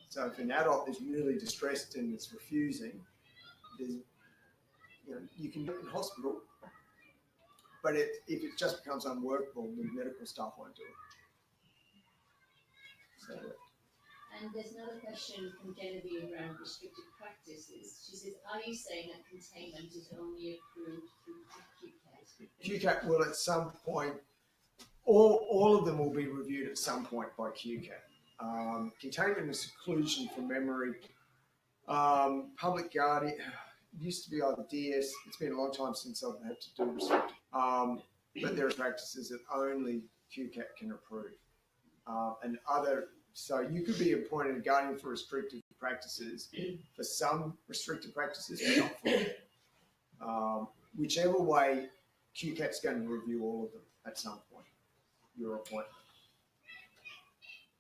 So if an adult is really distressed and is refusing, you can do it in hospital, but if it just becomes unworkable, the medical staff won't do it. So,
and there's another question from Genevieve around restricted practices. She says, are you saying that containment is only approved through QCAT?
QCAT will at some point, all of them will be reviewed at some point by QCAT. Containment and seclusion from memory, public guardian, used to be either DS, it's been a long time since I've had to do restricted, but there are practices that only QCAT can approve. So you could be appointed a guardian for restricted practices for some restricted practices, but not for all. Whichever way, QCAT's going to review all of them at some point, your appointment.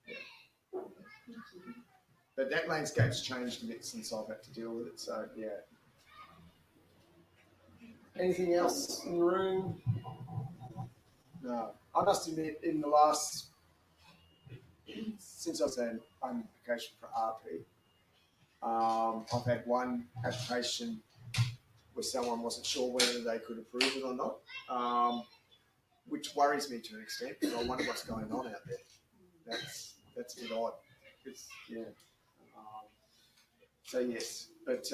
Yeah. But that landscape's changed a bit since I've had to deal with it, so yeah. Anything else in the room? No. I must admit, in the last, since I was an application for RP, I've had one application where someone wasn't sure whether they could approve it or not, which worries me to an extent because I wonder what's going on out there. That's a bit odd. Yeah. So yes, but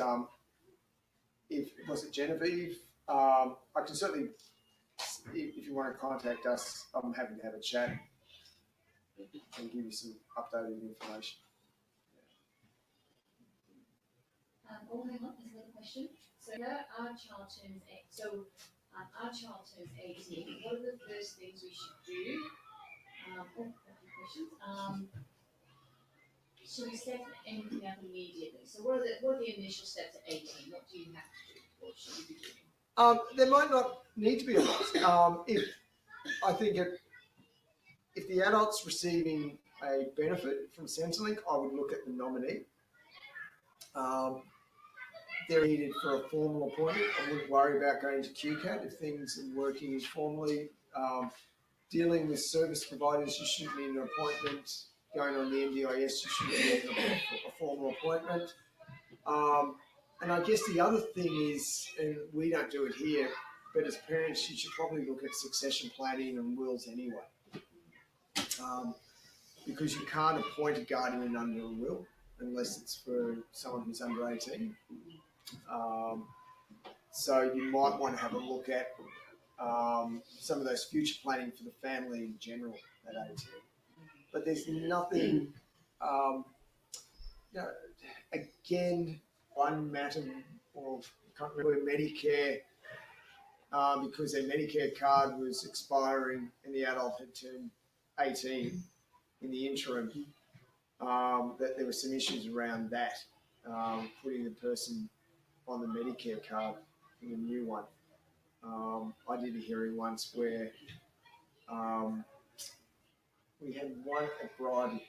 was it Genevieve? I can certainly, if you want to contact us, I'm happy to have a chat. and give you some updated information.
Oh, hang on, there's another question. So our child turns our child turns 18. What are the first things we should do? A few questions. Should we set anything up immediately? So what are the initial steps at 18? What do you have to do? What should we be doing?
There might not need to be a lot. If the adult's receiving a benefit from Centrelink, I would look at the nominee. They're needed for a formal appointment. I wouldn't worry about going to QCAT if things are working informally. Dealing with service providers, you shouldn't need an appointment. Going on the NDIS, you shouldn't need a formal appointment. And I guess the other thing is, and we don't do it here, but as parents, you should probably look at succession planning and wills anyway. Because you can't appoint a guardian under a will unless it's for someone who's under 18. So you might want to have a look at some of those future planning for the family in general at 18. But there's nothing, again, one matter of, I can't remember, Medicare, because their Medicare card was expiring and the adult had turned 18 in the interim, that there were some issues around that, putting the person on the Medicare card for the new one. I did a hearing once where we had one at Bridie,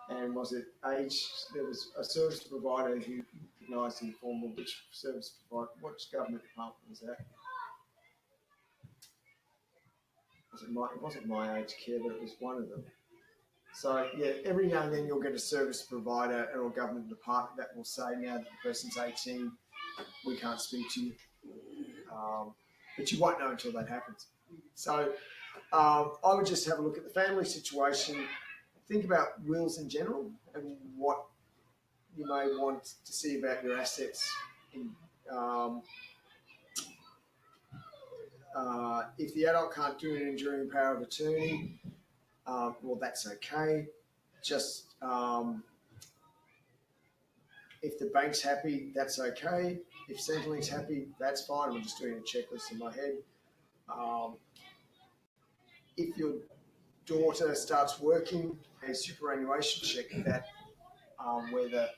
and was it age? There was a service provider who recognised informal, which service provider, which government department was that? It wasn't My Aged Care, but it was one of them. So yeah, every now and then you'll get a service provider or a government department that will say, now that the person's 18, we can't speak to you. But you won't know until that happens. So I would just have a look at the family situation, think about wills in general and what you may want to see about your assets. If the adult can't do an enduring power of attorney, well, that's okay. Just if the bank's happy, that's okay. If Centrelink's happy, that's fine. I'm just doing a checklist in my head. If your daughter starts working, a superannuation check that whether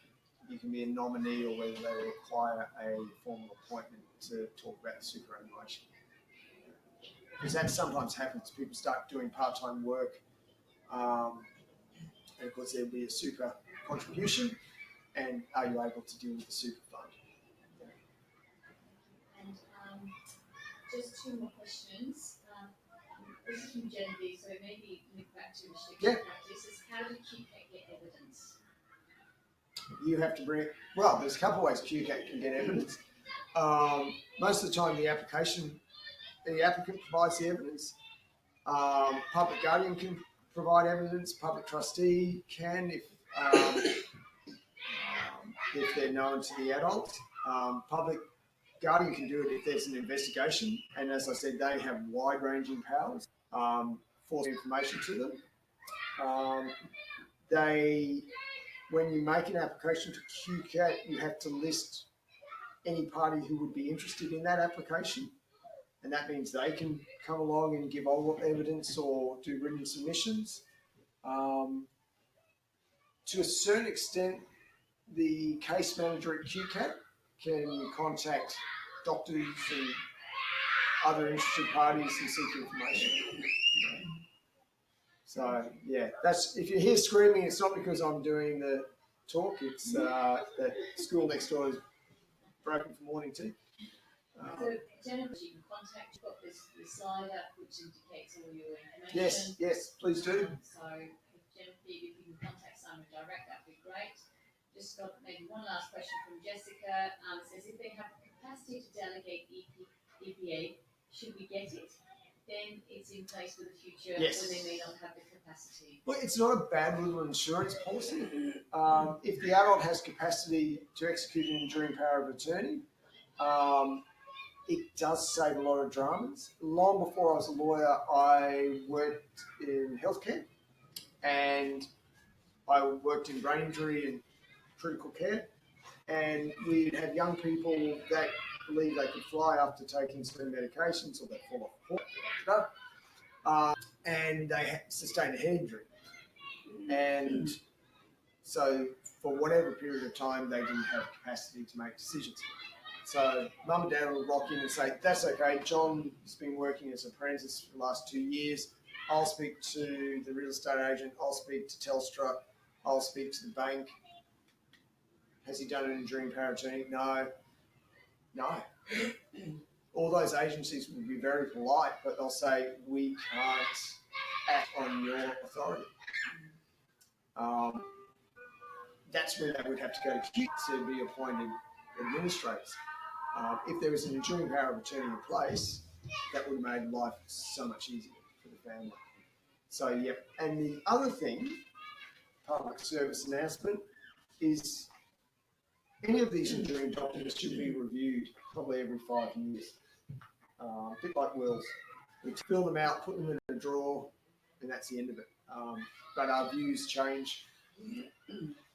you can be a nominee or whether they require a formal appointment to talk about the superannuation. Because that sometimes happens. People start doing part-time work, and of course there'll be a super contribution, and are you able to deal with the super fund?
And just two more questions. This is from Genevieve, so maybe link back to restricted practices. How do QCAT get evidence?
You have to bring, well, there's a couple of ways QCAT can get evidence. Most of the time the applicant provides the evidence. Public guardian can provide evidence. Public trustee can if they're known to the adult. Public guardian can do it if there's an investigation, and as I said, they have wide-ranging powers for information to them. When you make an application to QCAT, you have to list any party who would be interested in that application, and that means they can come along and give oral evidence or do written submissions. To a certain extent, the case manager at QCAT can contact doctors and other interested parties and seek information. So yeah, that's, if you hear screaming, it's not because I'm doing the talk, it's that school next door is broken for morning tea.
So Jennifer, you can contact, you've got this slide up which indicates all your information.
Yes, please do.
So Jennifer, if you can contact Simon direct, that'd be great. Just got maybe one last question from Jessica. It says, if they have the capacity to delegate EPA, should we get it? Then it's in place for the future when they may not have the capacity.
Well, it's not a bad little insurance policy. If the adult has capacity to execute an enduring power of attorney, it does save a lot of dramas. Long before I was a lawyer, I worked in healthcare, and I worked in brain injury and critical care, and we'd have young people that believe they could fly after taking certain medications, or they fall off a horse, and they had sustained a head injury. And so for whatever period of time, they didn't have capacity to make decisions. So mum and dad will rock in and say, that's okay, John's been working as an apprentice for the last 2 years. I'll speak to the real estate agent, I'll speak to Telstra, I'll speak to the bank. Has he done an enduring power of attorney? No. All those agencies will be very polite, but they'll say, we can't act on your authority. That's when they would have to go to QCAT to be appointed administrators. If there was an enduring power of attorney in place, that would have made life so much easier for the family. So, yep. And the other thing, public service announcement, is any of these enduring documents should be reviewed probably every 5 years. A bit like wills. We fill them out, put them in a drawer, and that's the end of it. But our views change.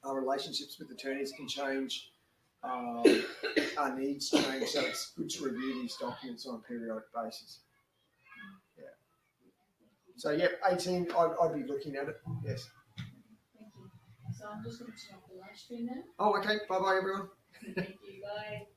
Our relationships with attorneys can change. Our needs change, so it's good to review these documents on a periodic basis. Yeah. So, yep, 18, I'd be looking at it, yes.
Thank you. So I'm just going to turn off the live stream now.
Oh, okay. Bye-bye, everyone.
Thank you. Bye.